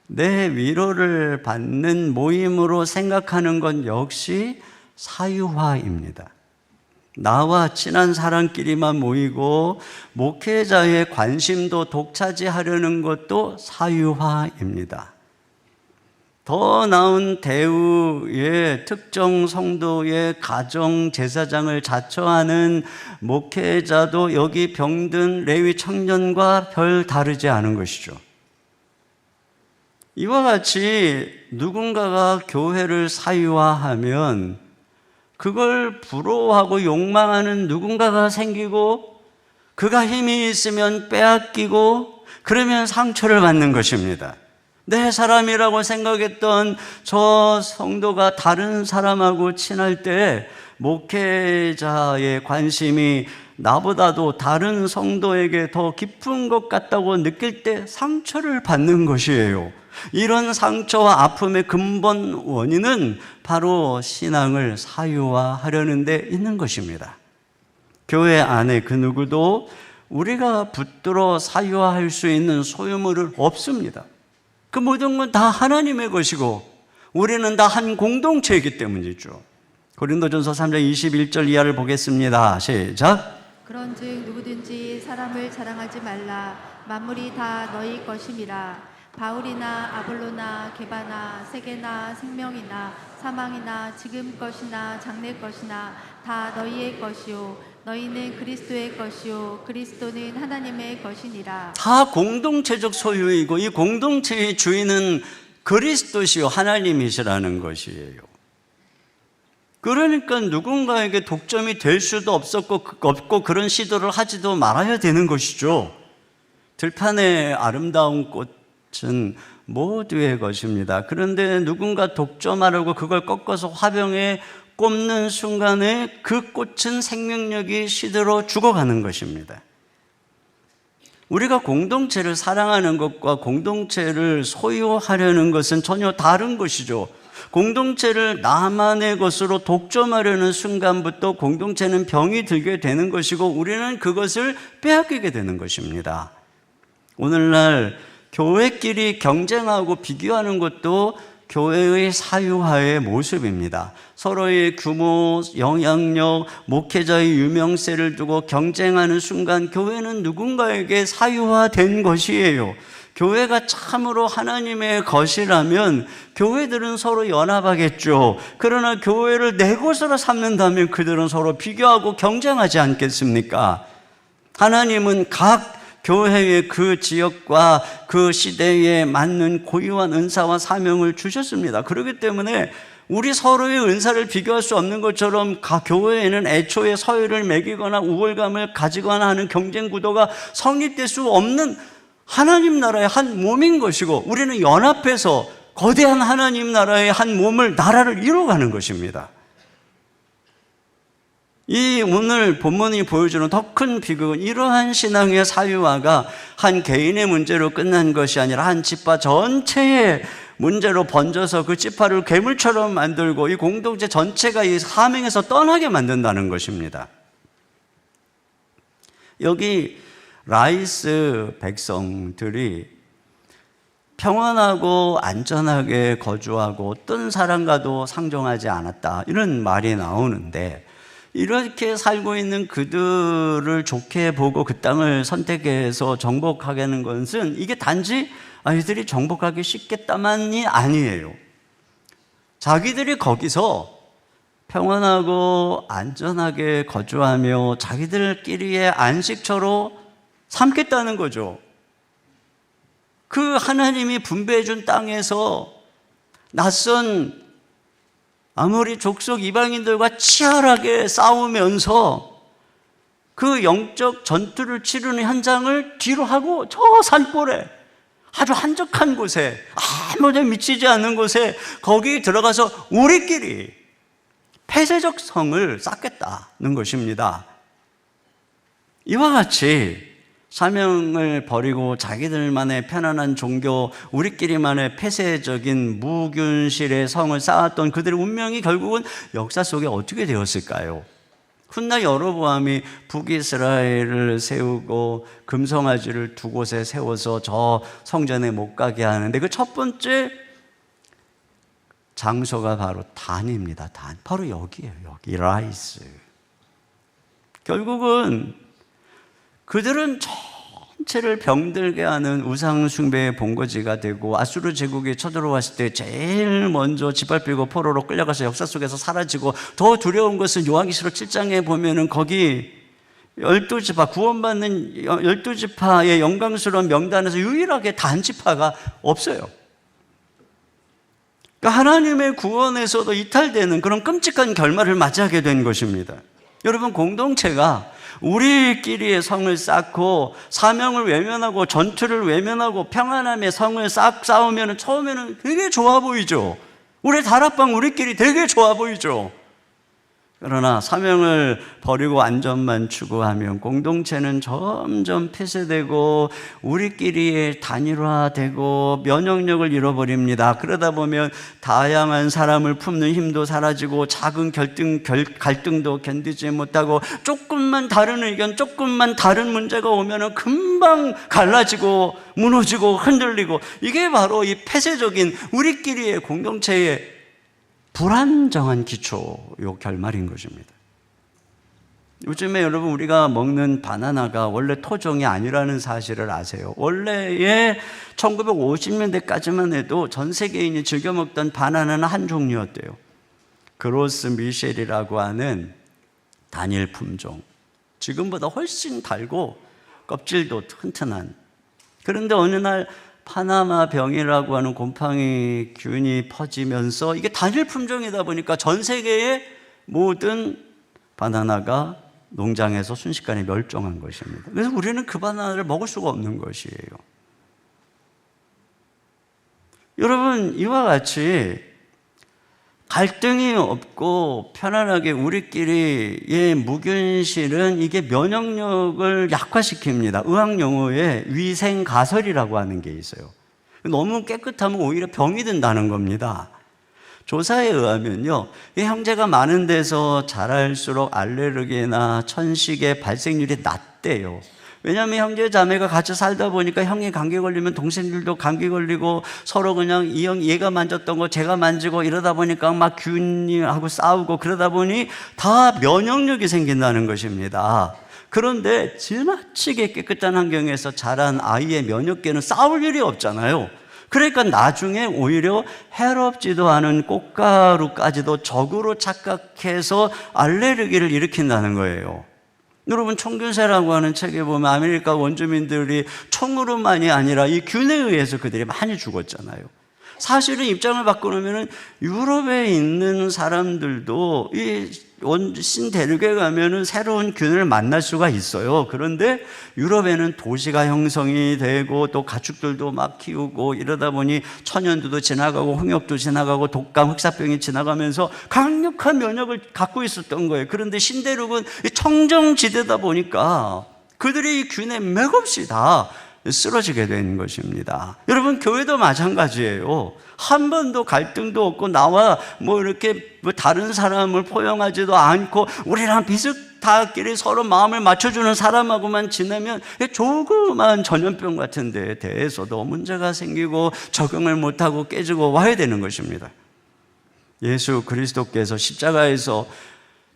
내 위로를 받는 모임으로 생각하는 건 역시 사유화입니다. 나와 친한 사람끼리만 모이고 목회자의 관심도 독차지하려는 것도 사유화입니다. 더 나은 대우의 특정 성도의 가정 제사장을 자처하는 목회자도 여기 병든 레위 청년과 별 다르지 않은 것이죠. 이와 같이 누군가가 교회를 사유화하면 그걸 부러워하고 욕망하는 누군가가 생기고 그가 힘이 있으면 빼앗기고 그러면 상처를 받는 것입니다. 내 사람이라고 생각했던 저 성도가 다른 사람하고 친할 때 목회자의 관심이 나보다도 다른 성도에게 더 깊은 것 같다고 느낄 때 상처를 받는 것이에요. 이런 상처와 아픔의 근본 원인은 바로 신앙을 사유화하려는 데 있는 것입니다. 교회 안에 그 누구도 우리가 붙들어 사유화할 수 있는 소유물은 없습니다. 그 모든 건 다 하나님의 것이고 우리는 다 한 공동체이기 때문이죠. 고린도전서 3장 21절 이하를 보겠습니다. 시작. 그런즉 누구든지 사람을 자랑하지 말라. 만물이 다 너희 것임이라. 바울이나 아볼로나 게바나 세계나 생명이나 사망이나 지금 것이나 장래 것이나 다 너희의 것이요 너희는 그리스도의 것이요 그리스도는 하나님의 것이니라. 다 공동체적 소유이고 이 공동체의 주인은 그리스도시요 하나님이시라는 것이에요. 그러니까 누군가에게 독점이 될 수도 없고 그런 시도를 하지도 말아야 되는 것이죠. 들판의 아름다운 꽃은 모두의 것입니다. 그런데 누군가 독점하려고 그걸 꺾어서 화병에 꼽는 순간에 그 꽃은 생명력이 시들어 죽어가는 것입니다. 우리가 공동체를 사랑하는 것과 공동체를 소유하려는 것은 전혀 다른 것이죠. 공동체를 나만의 것으로 독점하려는 순간부터 공동체는 병이 들게 되는 것이고 우리는 그것을 빼앗기게 되는 것입니다. 오늘날 교회끼리 경쟁하고 비교하는 것도 교회의 사유화의 모습입니다. 서로의 규모, 영향력, 목회자의 유명세를 두고 경쟁하는 순간 교회는 누군가에게 사유화된 것이에요. 교회가 참으로 하나님의 것이라면 교회들은 서로 연합하겠죠. 그러나 교회를 내 것으로 삼는다면 그들은 서로 비교하고 경쟁하지 않겠습니까? 하나님은 각 교회의 그 지역과 그 시대에 맞는 고유한 은사와 사명을 주셨습니다. 그렇기 때문에 우리 서로의 은사를 비교할 수 없는 것처럼 각 교회에는 애초에 서열을 매기거나 우월감을 가지거나 하는 경쟁 구도가 성립될 수 없는 하나님 나라의 한 몸인 것이고 우리는 연합해서 거대한 하나님 나라의 한 몸을 나라를 이루어가는 것입니다. 이 오늘 본문이 보여주는 더 큰 비극은 이러한 신앙의 사유화가 한 개인의 문제로 끝난 것이 아니라 한 지파 전체의 문제로 번져서 그 지파를 괴물처럼 만들고 이 공동체 전체가 이 사명에서 떠나게 만든다는 것입니다. 여기 라이스 백성들이 평안하고 안전하게 거주하고 어떤 사람과도 상종하지 않았다 이런 말이 나오는데 이렇게 살고 있는 그들을 좋게 보고 그 땅을 선택해서 정복하게 것은 이게 단지 이들이 정복하기 쉽겠다만이 아니에요. 자기들이 거기서 평안하고 안전하게 거주하며 자기들끼리의 안식처로 삼겠다는 거죠. 그 하나님이 분배해 준 땅에서 낯선 아무리 족속 이방인들과 치열하게 싸우면서 그 영적 전투를 치르는 현장을 뒤로 하고 저 산골에 아주 한적한 곳에 아무도 미치지 않는 곳에 거기 들어가서 우리끼리 폐쇄적 성을 쌓겠다는 것입니다. 이와 같이 사명을 버리고 자기들만의 편안한 종교, 우리끼리만의 폐쇄적인 무균실의 성을 쌓았던 그들의 운명이 결국은 역사 속에 어떻게 되었을까요? 훗날 여로보암이 북이스라엘을 세우고 금송아지를 두 곳에 세워서 저 성전에 못 가게 하는데 그 첫 번째 장소가 바로 단입니다. 단. 바로 여기예요. 여기 라이스. 결국은 그들은 전체를 병들게 하는 우상 숭배의 본거지가 되고 아수르 제국이 쳐들어왔을 때 제일 먼저 짓밟히고 포로로 끌려가서 역사 속에서 사라지고 더 두려운 것은 요한계시록 7장에 보면은 거기 12지파 구원받는 12지파의 영광스러운 명단에서 유일하게 단지파가 없어요. 그러니까 하나님의 구원에서도 이탈되는 그런 끔찍한 결말을 맞이하게 된 것입니다. 여러분, 공동체가 우리끼리의 성을 쌓고 사명을 외면하고 전투를 외면하고 평안함의 성을 싹 쌓으면 처음에는 되게 좋아 보이죠. 우리 다락방 우리끼리 되게 좋아 보이죠. 그러나 사명을 버리고 안전만 추구하면 공동체는 점점 폐쇄되고 우리끼리의 단일화되고 면역력을 잃어버립니다. 그러다 보면 다양한 사람을 품는 힘도 사라지고 작은 갈등도 견디지 못하고 조금만 다른 의견, 조금만 다른 문제가 오면 금방 갈라지고 무너지고 흔들리고, 이게 바로 이 폐쇄적인 우리끼리의 공동체의 불안정한 기초, 요 결말인 것입니다. 요즘에 여러분 우리가 먹는 바나나가 원래 토종이 아니라는 사실을 아세요? 원래의 1950년대까지만 해도 전 세계인이 즐겨 먹던 바나나는 한 종류였대요. 그로스 미셸이라고 하는 단일 품종. 지금보다 훨씬 달고 껍질도 튼튼한. 그런데 어느 날 파나마 병이라고 하는 곰팡이 균이 퍼지면서 이게 단일 품종이다 보니까 전 세계의 모든 바나나가 농장에서 순식간에 멸종한 것입니다. 그래서 우리는 그 바나나를 먹을 수가 없는 것이에요. 여러분, 이와 같이 갈등이 없고 편안하게 우리끼리의 무균실은 이게 면역력을 약화시킵니다. 의학 용어에 위생가설이라고 하는 게 있어요. 너무 깨끗하면 오히려 병이 든다는 겁니다. 조사에 의하면요, 이 형제가 많은 데서 자랄수록 알레르기나 천식의 발생률이 낮대요. 왜냐하면 형제 자매가 같이 살다 보니까 형이 감기 걸리면 동생들도 감기 걸리고 서로 그냥 이 형 얘가 만졌던 거 제가 만지고 이러다 보니까 막 균하고 싸우고 그러다 보니 다 면역력이 생긴다는 것입니다. 그런데 지나치게 깨끗한 환경에서 자란 아이의 면역계는 싸울 일이 없잖아요. 그러니까 나중에 오히려 해롭지도 않은 꽃가루까지도 적으로 착각해서 알레르기를 일으킨다는 거예요. 여러분, 총균세라고 하는 책에 보면 아메리카 원주민들이 총으로만이 아니라 이 균에 의해서 그들이 많이 죽었잖아요. 사실은 입장을 바꾸면 유럽에 있는 사람들도 이 신대륙에 가면은 새로운 균을 만날 수가 있어요. 그런데 유럽에는 도시가 형성이 되고 또 가축들도 막 키우고 이러다 보니 천연두도 지나가고 홍역도 지나가고 독감, 흑사병이 지나가면서 강력한 면역을 갖고 있었던 거예요. 그런데 신대륙은 청정지대다 보니까 그들이 이 균에 맥없이 다 쓰러지게 된 것입니다. 여러분, 교회도 마찬가지예요. 한 번도 갈등도 없고 나와 뭐 이렇게 뭐 다른 사람을 포용하지도 않고 우리랑 비슷하게 서로 마음을 맞춰주는 사람하고만 지내면 조그만 전염병 같은 데에 대해서도 문제가 생기고 적응을 못하고 깨지고 와야 되는 것입니다. 예수 그리스도께서 십자가에서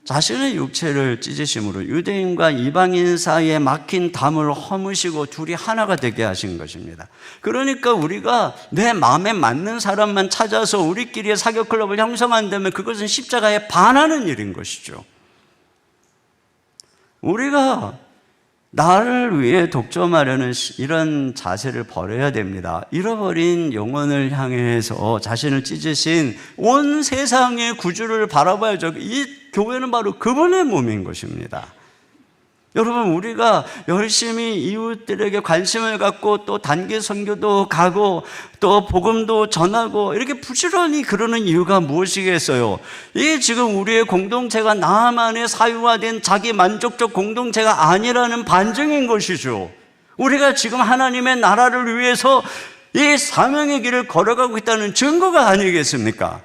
자신의 육체를 찢으심으로 유대인과 이방인 사이에 막힌 담을 허무시고 둘이 하나가 되게 하신 것입니다. 그러니까 우리가 내 마음에 맞는 사람만 찾아서 우리끼리의 사교 클럽을 형성한다면 그것은 십자가에 반하는 일인 것이죠. 우리가 나를 위해 독점하려는 이런 자세를 버려야 됩니다. 잃어버린 영혼을 향해서 자신을 찢으신 온 세상의 구주를 바라봐야죠. 이 교회는 바로 그분의 몸인 것입니다. 여러분, 우리가 열심히 이웃들에게 관심을 갖고 또 단기 선교도 가고 또 복음도 전하고 이렇게 부지런히 그러는 이유가 무엇이겠어요? 이게 지금 우리의 공동체가 나만의 사유화된 자기 만족적 공동체가 아니라는 반증인 것이죠. 우리가 지금 하나님의 나라를 위해서 이 사명의 길을 걸어가고 있다는 증거가 아니겠습니까?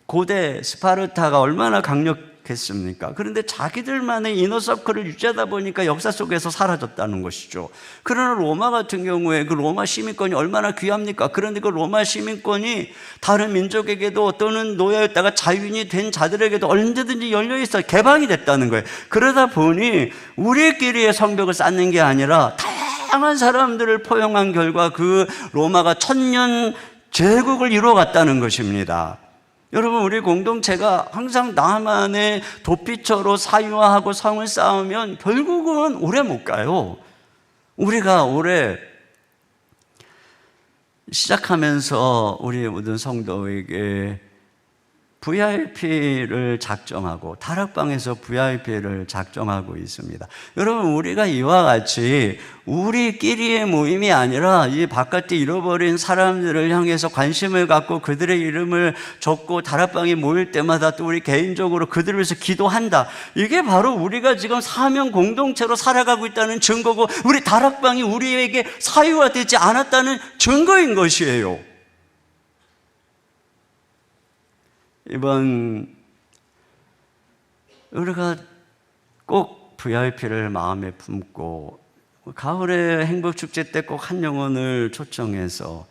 고대 스파르타가 얼마나 강력했습니까? 그런데 자기들만의 이너서클을 유지하다 보니까 역사 속에서 사라졌다는 것이죠. 그러나 로마 같은 경우에 그 로마 시민권이 얼마나 귀합니까? 그런데 그 로마 시민권이 다른 민족에게도 또는 노예였다가 자유인이 된 자들에게도 언제든지 열려있어 개방이 됐다는 거예요. 그러다 보니 우리끼리의 성벽을 쌓는 게 아니라 다양한 사람들을 포용한 결과 그 로마가 1000년 제국을 이루어갔다는 것입니다. 여러분, 우리 공동체가 항상 나만의 도피처로 사유화하고 성을 쌓으면 결국은 오래 못 가요. 우리가 올해 시작하면서 우리 모든 성도에게 VIP를 작정하고 다락방에서 VIP를 작정하고 있습니다. 여러분, 우리가 이와 같이 우리끼리의 모임이 아니라 이 바깥에 잃어버린 사람들을 향해서 관심을 갖고 그들의 이름을 적고 다락방에 모일 때마다 또 우리 개인적으로 그들을 위해서 기도한다. 이게 바로 우리가 지금 사명 공동체로 살아가고 있다는 증거고, 우리 다락방이 우리에게 사유화되지 않았다는 증거인 것이에요. 이번 우리가 꼭 VIP를 마음에 품고 가을에 행복축제 때 꼭 한 영혼을 초청해서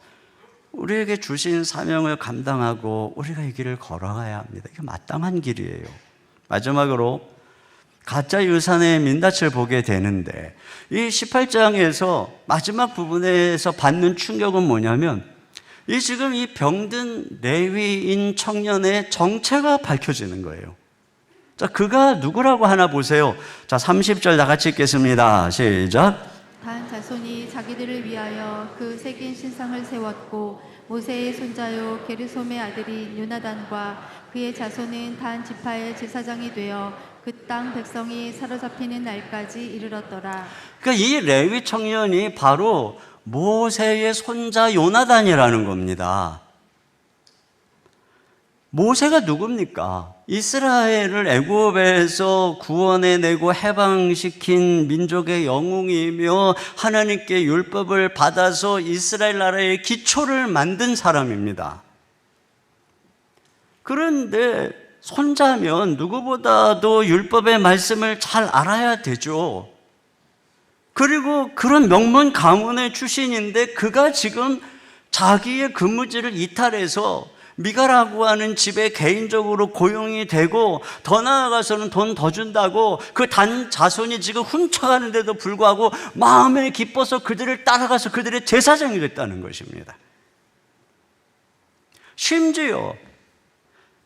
우리에게 주신 사명을 감당하고 우리가 이 길을 걸어가야 합니다. 이게 마땅한 길이에요. 마지막으로 가짜 유산의 민낯을 보게 되는데, 이 18장에서 마지막 부분에서 받는 충격은 뭐냐면, 이 지금 이 병든 레위인 청년의 정체가 밝혀지는 거예요. 자, 그가 누구라고 하나 보세요. 자, 30절 다 같이 읽겠습니다. 시작. 단 자손이 자기들을 위하여 그 새긴 신상을 세웠고, 모세의 손자요 게르솜의 아들인 요나단과 그의 자손은 단 지파의 제사장이 되어 그 땅 백성이 사로잡히는 날까지 이르렀더라. 그러니까 이 레위 청년이 바로 모세의 손자 요나단이라는 겁니다. 모세가 누굽니까? 이스라엘을 애굽에서 구원해내고 해방시킨 민족의 영웅이며 하나님께 율법을 받아서 이스라엘 나라의 기초를 만든 사람입니다. 그런데 손자면 누구보다도 율법의 말씀을 잘 알아야 되죠. 그리고 그런 명문 가문의 출신인데 그가 지금 자기의 근무지를 이탈해서 미가라고 하는 집에 개인적으로 고용이 되고, 더 나아가서는 돈 더 준다고 그 단 자손이 지금 훔쳐가는데도 불구하고 마음에 기뻐서 그들을 따라가서 그들의 제사장이 됐다는 것입니다. 심지어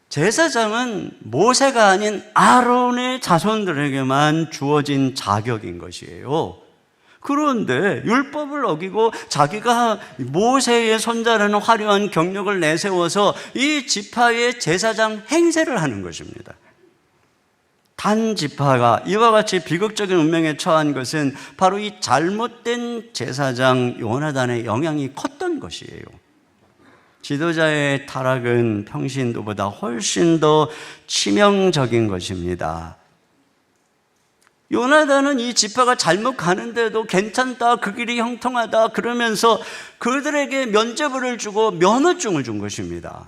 제사장은 모세가 아닌 아론의 자손들에게만 주어진 자격인 것이에요. 그런데 율법을 어기고 자기가 모세의 손자라는 화려한 경력을 내세워서 이 지파의 제사장 행세를 하는 것입니다. 단 지파가 이와 같이 비극적인 운명에 처한 것은 바로 이 잘못된 제사장 요나단의 영향이 컸던 것이에요. 지도자의 타락은 평신도보다 훨씬 더 치명적인 것입니다. 요나단은 이 지파가 잘못 가는데도 괜찮다, 그 길이 형통하다 그러면서 그들에게 면죄부를 주고 면허증을 준 것입니다.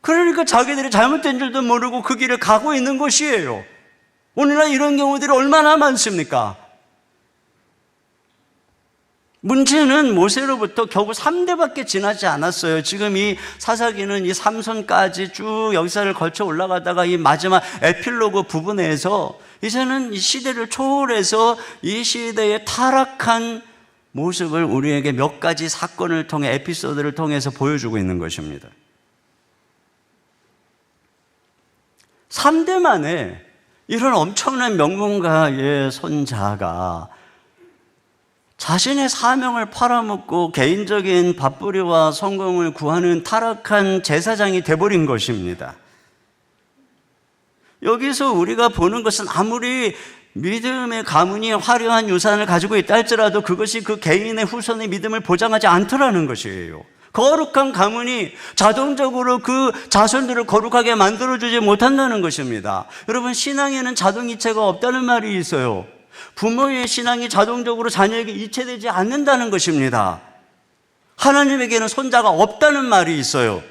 그러니까 자기들이 잘못된 줄도 모르고 그 길을 가고 있는 것이에요. 오늘날 이런 경우들이 얼마나 많습니까? 문제는 모세로부터 겨우 3대밖에 지나지 않았어요. 지금 이 사사기는 이 삼손까지 쭉 역사를 거쳐 올라가다가 이 마지막 에필로그 부분에서 이제는 이 시대를 초월해서 이 시대의 타락한 모습을 우리에게 몇 가지 사건을 통해, 에피소드를 통해서 보여주고 있는 것입니다. 3대 만에 이런 엄청난 명문가의 손자가 자신의 사명을 팔아먹고 개인적인 밥벌이와 성공을 구하는 타락한 제사장이 돼버린 것입니다. 여기서 우리가 보는 것은 아무리 믿음의 가문이 화려한 유산을 가지고 있다 할지라도 그것이 그 개인의 후손의 믿음을 보장하지 않더라는 것이에요. 거룩한 가문이 자동적으로 그 자손들을 거룩하게 만들어주지 못한다는 것입니다. 여러분, 신앙에는 자동이체가 없다는 말이 있어요. 부모의 신앙이 자동적으로 자녀에게 이체되지 않는다는 것입니다. 하나님에게는 손자가 없다는 말이 있어요.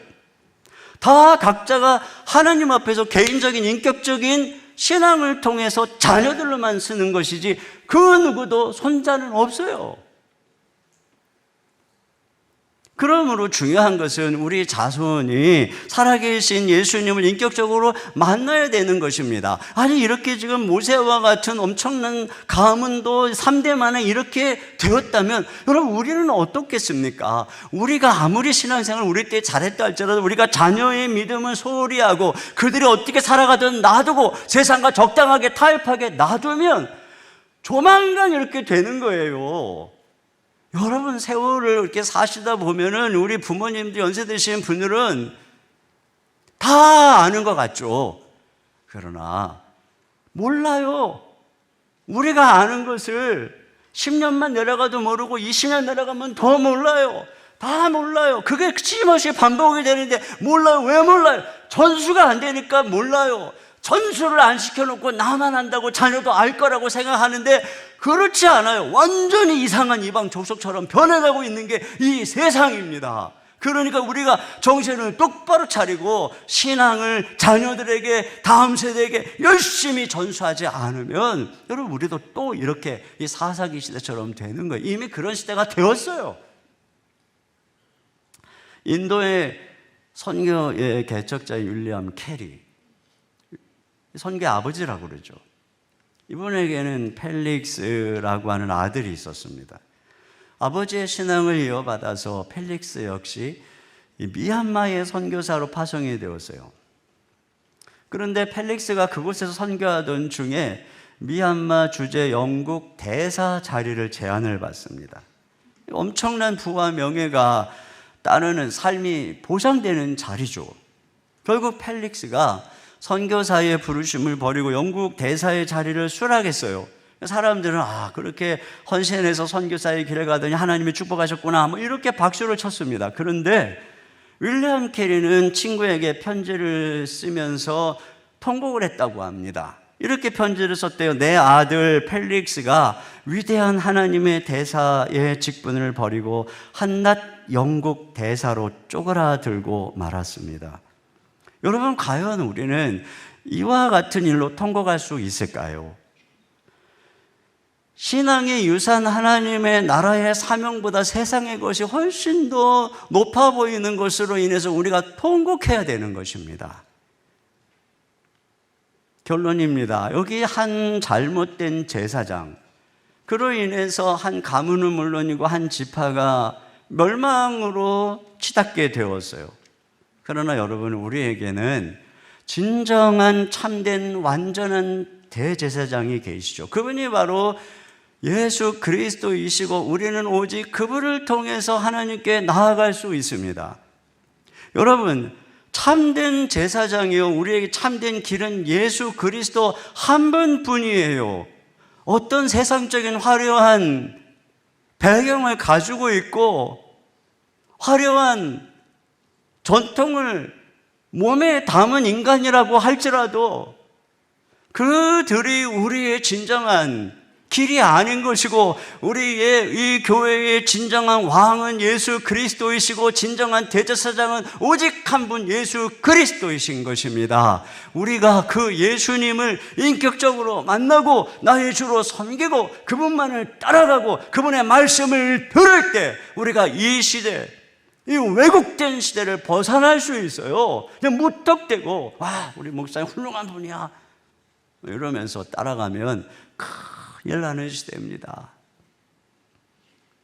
다 각자가 하나님 앞에서 개인적인 인격적인 신앙을 통해서 자녀들로만 쓰는 것이지 그 누구도 손자는 없어요. 그러므로 중요한 것은 우리 자손이 살아계신 예수님을 인격적으로 만나야 되는 것입니다. 아니 이렇게 지금 모세와 같은 엄청난 가문도 3대 만에 이렇게 되었다면 여러분 우리는 어떻겠습니까? 우리가 아무리 신앙생활 우리 때 잘했다 할지라도 우리가 자녀의 믿음을 소홀히 하고 그들이 어떻게 살아가든 놔두고 세상과 적당하게 타협하게 놔두면 조만간 이렇게 되는 거예요. 여러분 세월을 이렇게 사시다 보면은 우리 부모님들 연세 드신 분들은 다 아는 것 같죠. 그러나 몰라요. 우리가 아는 것을 10년만 내려가도 모르고 20년 내려가면 더 몰라요. 다 몰라요. 그게 끊임없이 반복이 되는데 몰라요. 왜 몰라요? 전수가 안 되니까 몰라요. 전수를 안 시켜놓고 나만 안다고 자녀도 알 거라고 생각하는데 그렇지 않아요. 완전히 이상한 이방 족속처럼 변해가고 있는 게 이 세상입니다. 그러니까 우리가 정신을 똑바로 차리고 신앙을 자녀들에게 다음 세대에게 열심히 전수하지 않으면 여러분 우리도 또 이렇게 이 사사기 시대처럼 되는 거예요. 이미 그런 시대가 되었어요. 인도의 선교의 개척자 윌리엄 캐리, 선교의 아버지라고 그러죠. 이분에게는 펠릭스라고 하는 아들이 있었습니다. 아버지의 신앙을 이어받아서 펠릭스 역시 미얀마의 선교사로 파송이 되었어요. 그런데 펠릭스가 그곳에서 선교하던 중에 미얀마 주재 영국 대사 자리를 제안을 받습니다. 엄청난 부와 명예가 따르는 삶이 보장되는 자리죠. 결국 펠릭스가 선교사의 부르심을 버리고 영국 대사의 자리를 수락했어요. 사람들은 그렇게 헌신해서 선교사의 길을 가더니 하나님이 축복하셨구나 뭐 이렇게 박수를 쳤습니다. 그런데 윌리엄 캐리는 친구에게 편지를 쓰면서 통곡을 했다고 합니다. 이렇게 편지를 썼대요. 내 아들 펠릭스가 위대한 하나님의 대사의 직분을 버리고 한낱 영국 대사로 쪼그라들고 말았습니다. 여러분 과연 우리는 이와 같은 일로 통곡할 수 있을까요? 신앙의 유산 하나님의 나라의 사명보다 세상의 것이 훨씬 더 높아 보이는 것으로 인해서 우리가 통곡해야 되는 것입니다. 결론입니다. 여기 한 잘못된 제사장, 그로 인해서 한 가문은 물론이고 한 지파가 멸망으로 치닫게 되었어요. 그러나 여러분 우리에게는 진정한 참된 완전한 대제사장이 계시죠. 그분이 바로 예수 그리스도이시고 우리는 오직 그분을 통해서 하나님께 나아갈 수 있습니다. 여러분 참된 제사장이요 우리에게 참된 길은 예수 그리스도 한 분뿐이에요. 어떤 세상적인 화려한 배경을 가지고 있고 화려한 전통을 몸에 담은 인간이라고 할지라도 그들이 우리의 진정한 길이 아닌 것이고 우리의 이 교회의 진정한 왕은 예수 그리스도이시고 진정한 대제사장은 오직 한 분 예수 그리스도이신 것입니다. 우리가 그 예수님을 인격적으로 만나고 나의 주로 섬기고 그분만을 따라가고 그분의 말씀을 들을 때 우리가 이 시대, 이 왜곡된 시대를 벗어날 수 있어요. 그냥 무턱대고 우리 목사님 훌륭한 분이야 이러면서 따라가면 큰일 나는 시대입니다.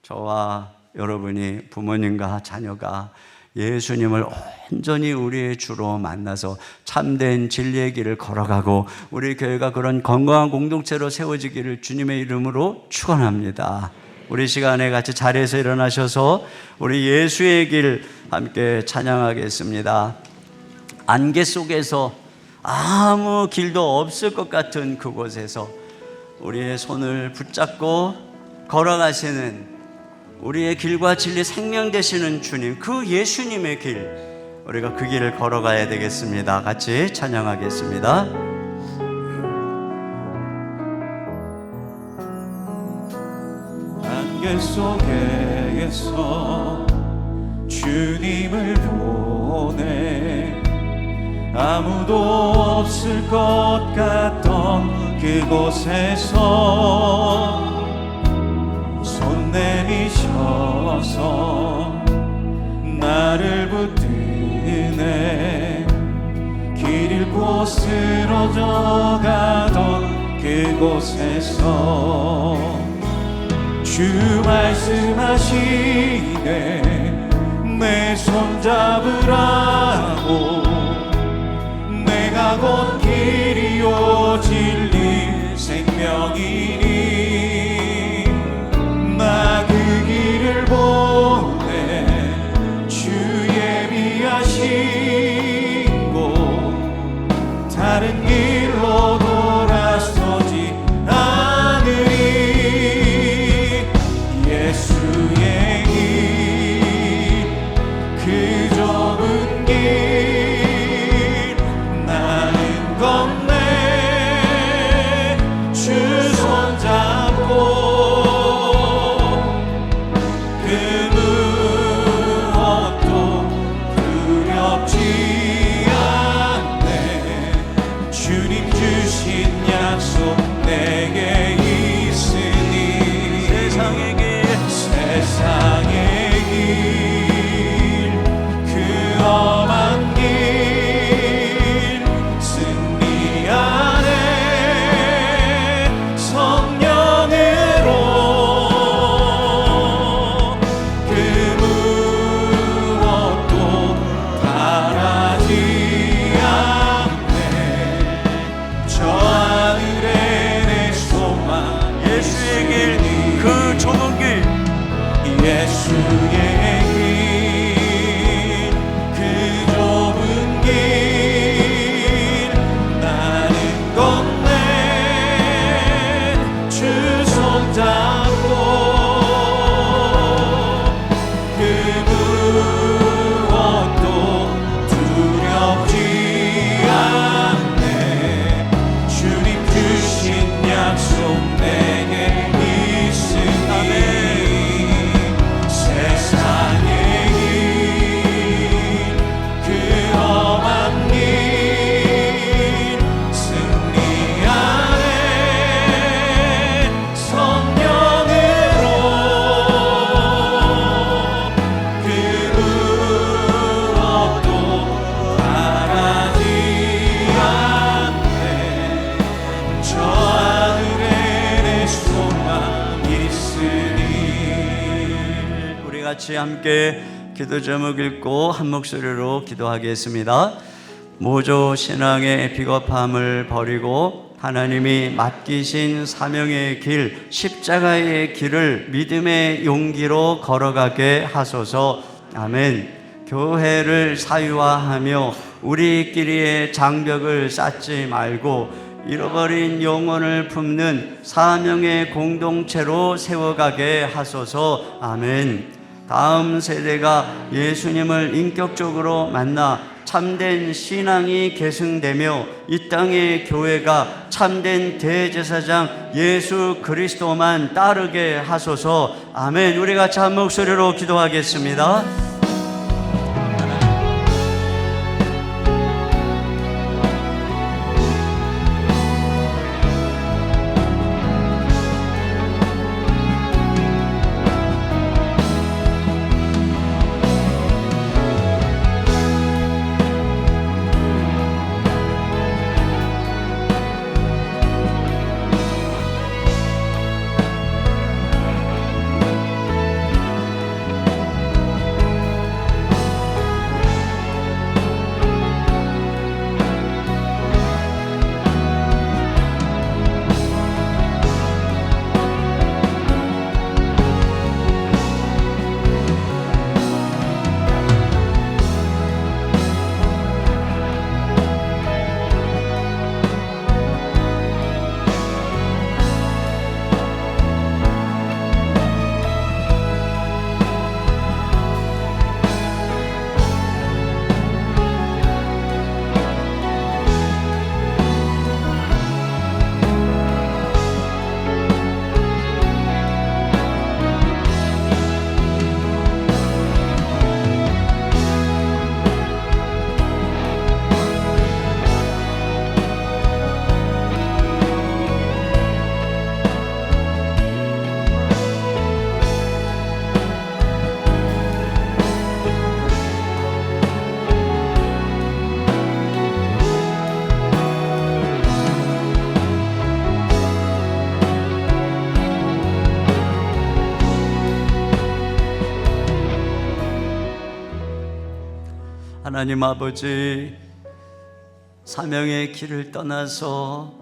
저와 여러분이 부모님과 자녀가 예수님을 온전히 우리의 주로 만나서 참된 진리의 길을 걸어가고 우리 교회가 그런 건강한 공동체로 세워지기를 주님의 이름으로 축원합니다. 우리 시간에 같이 자리에서 일어나셔서 우리 예수의 길 함께 찬양하겠습니다. 안개 속에서 아무 길도 없을 것 같은 그곳에서 우리의 손을 붙잡고 걸어가시는 우리의 길과 진리 생명 되시는 주님, 그 예수님의 길, 우리가 그 길을 걸어가야 되겠습니다. 같이 찬양하겠습니다. 안개 속에서 주님을 보내 아무도 없을 것 같던 그곳에서 손 내미셔서 나를 붙드네 길 잃고 쓰러져가던 그곳에서 주 말씀하시네 내 손 잡으라고 내가 곧 길이요 진리 생명이니 나 그 길을 보내 주 예비하신 곳 다른 길로 돌아서지 않으리 예수의 길 그 좁은 길 나는 건네 주 손잡고 그 무엇도 두렵지 않네 주님 주신 약속 내게 있으니 세상의 길 그 험한 길 승리 안에 성령으로 그 무엇도 바라지 않네 저 하늘에 내 소망 예수의 길 그 좁은 길 예수의 길 그 좁은 길 나는 건네 주 손잡고 그 무엇도 두렵지 않네 주님 주신 약속 내게 있으니 세상의 길 그 험한 길 승리 안에 성령으로 그 무엇도 바라지 않네 저 하늘에 내 소망 있으니 우리 같이 함께 기도 제목 읽고 한 목소리로 기도하겠습니다. 모조 신앙의 비겁함을 버리고 하나님이 맡기신 사명의 길, 십자가의 길을 믿음의 용기로 걸어가게 하소서. 아멘. 교회를 사유화하며 우리끼리의 장벽을 쌓지 말고 잃어버린 영혼을 품는 사명의 공동체로 세워가게 하소서. 아멘. 다음 세대가 예수님을 인격적으로 만나 참된 신앙이 계승되며 이 땅의 교회가 참된 대제사장 예수 그리스도만 따르게 하소서. 아멘. 우리 같이 한 목소리로 기도하겠습니다. 하나님 아버지, 사명의 길을 떠나서,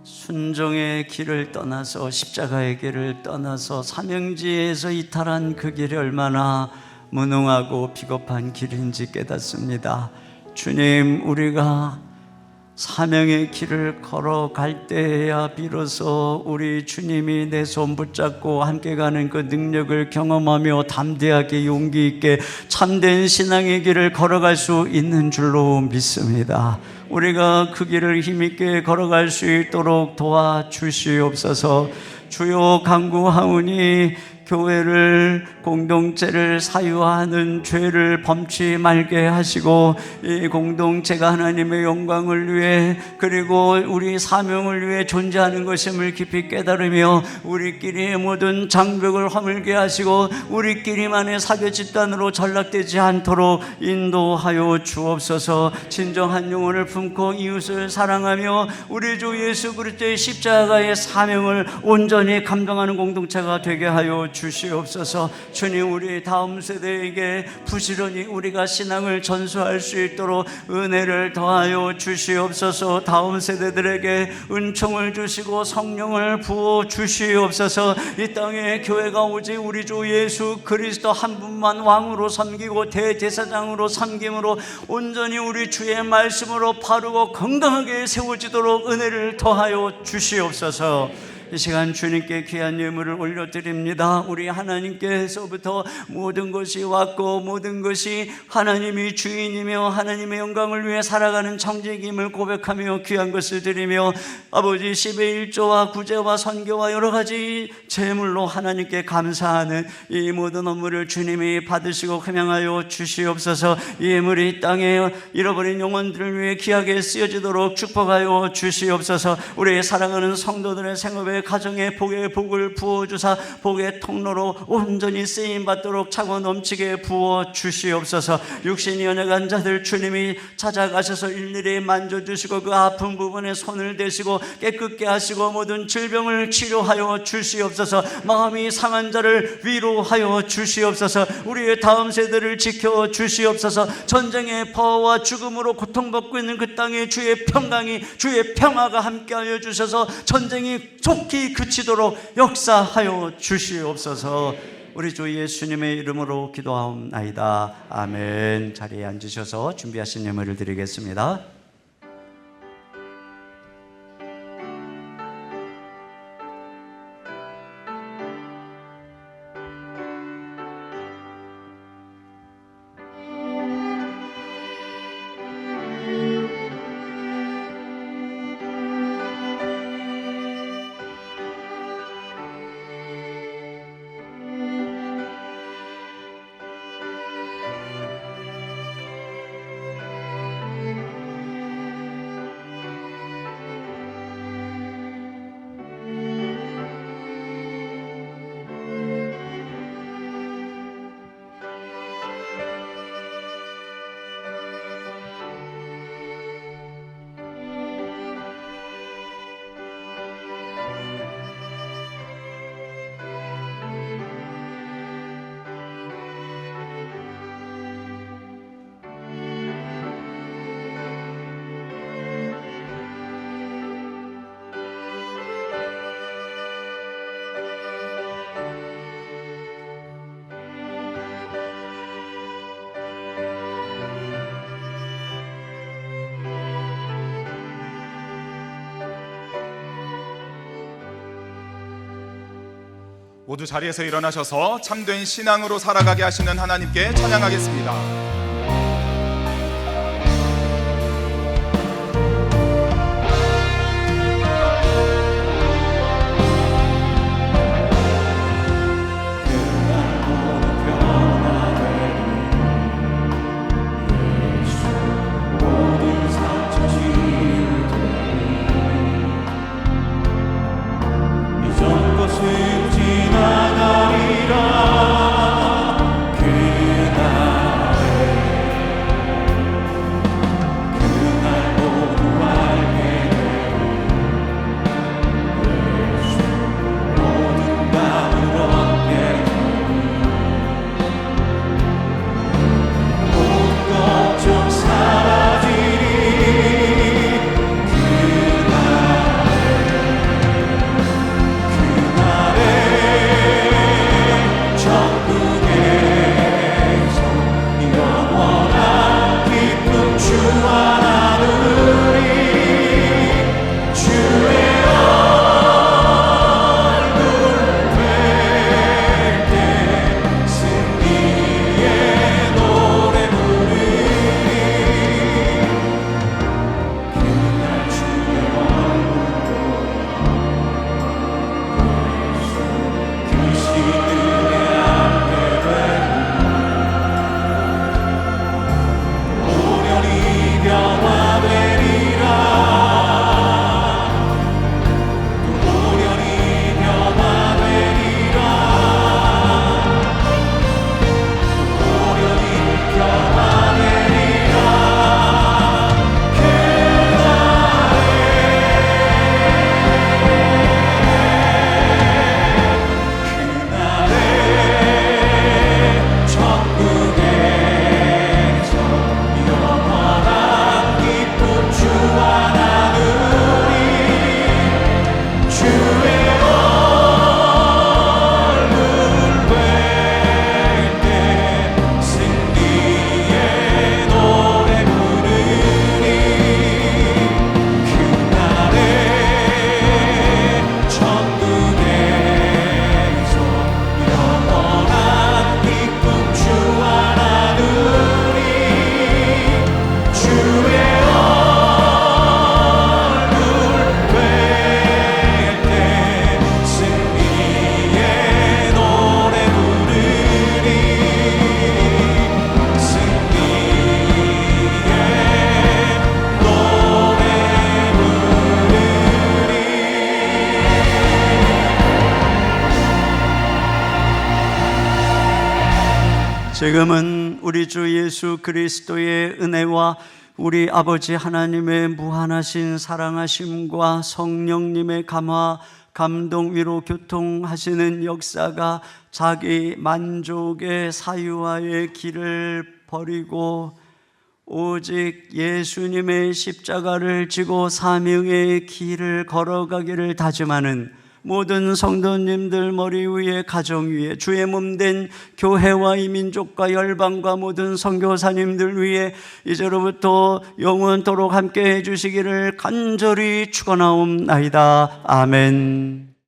순종의 길을 떠나서, 십자가의 길을 떠나서 사명지에서 이탈한 그 길이 얼마나 무능하고 비겁한 길인지 깨닫습니다. 주님, 우리가 사명의 길을 걸어갈 때야 비로소 우리 주님이 내 손 붙잡고 함께 가는 그 능력을 경험하며 담대하게 용기 있게 참된 신앙의 길을 걸어갈 수 있는 줄로 믿습니다. 우리가 그 길을 힘있게 걸어갈 수 있도록 도와주시옵소서. 주여, 간구하오니 교회를, 공동체를 사유하는 죄를 범치 말게 하시고, 이 공동체가 하나님의 영광을 위해, 그리고 우리 사명을 위해 존재하는 것임을 깊이 깨달으며 우리끼리의 모든 장벽을 허물게 하시고 우리끼리만의 사교 집단으로 전락되지 않도록 인도하여 주옵소서. 진정한 영혼을 품고 이웃을 사랑하며 우리 주 예수 그리스도의 십자가의 사명을 온전히 감당하는 공동체가 되게 하여 주시옵소서. 주님, 우리 다음 세대에게 부지런히 우리가 신앙을 전수할 수 있도록 은혜를 더하여 주시옵소서. 다음 세대들에게 은총을 주시고 성령을 부어 주시옵소서. 이 땅에 교회가 오직 우리 주 예수 그리스도 한 분만 왕으로 섬기고 대제사장으로 섬김으로 온전히 우리 주의 말씀으로 바르고 건강하게 세워지도록 은혜를 더하여 주시옵소서. 이 시간 주님께 귀한 예물을 올려드립니다. 우리 하나님께서부터 모든 것이 왔고 모든 것이 하나님이 주인이며 하나님의 영광을 위해 살아가는 청지기임을 고백하며 귀한 것을 드리며 아버지 10의 1조와 구제와 선교와 여러 가지 제물로 하나님께 감사하는 이 모든 업무를 주님이 받으시고 흠양하여 주시옵소서. 이 예물이 땅에 잃어버린 영혼들을 위해 귀하게 쓰여지도록 축복하여 주시옵소서. 우리 사랑하는 성도들의 생업에 가정의 복의 복을 부어주사 복의 통로로 온전히 쓰임받도록 차고 넘치게 부어 주시옵소서. 육신이 연약한 자들 주님이 찾아가셔서 일일이 만져주시고 그 아픈 부분에 손을 대시고 깨끗게 하시고 모든 질병을 치료하여 주시옵소서. 마음이 상한 자를 위로하여 주시옵소서. 우리의 다음 세대를 지켜 주시옵소서. 전쟁의 파와 죽음으로 고통받고 있는 그 땅에 주의 평강이, 주의 평화가 함께하여 주셔서 전쟁이 속히 그치도록 역사하여 주시옵소서. 우리 주 예수님의 이름으로 기도하옵나이다. 아멘. 자리에 앉으셔서 준비하신 예물을 드리겠습니다. 모두 자리에서 일어나셔서 참된 신앙으로 살아가게 하시는 하나님께 찬양하겠습니다. 지나가리라 그날에 지금은 우리 주 예수 그리스도의 은혜와 우리 아버지 하나님의 무한하신 사랑하심과 성령님의 감화, 감동, 위로, 교통하시는 역사가 자기 만족의 사유와의 길을 버리고 오직 예수님의 십자가를 지고 사명의 길을 걸어가기를 다짐하는 모든 성도님들 머리 위에, 가정 위에, 주의 몸된 교회와 이 민족과 열방과 모든 선교사님들 위에 이제로부터 영원토록 함께 해주시기를 간절히 축원하옵나이다. 아멘.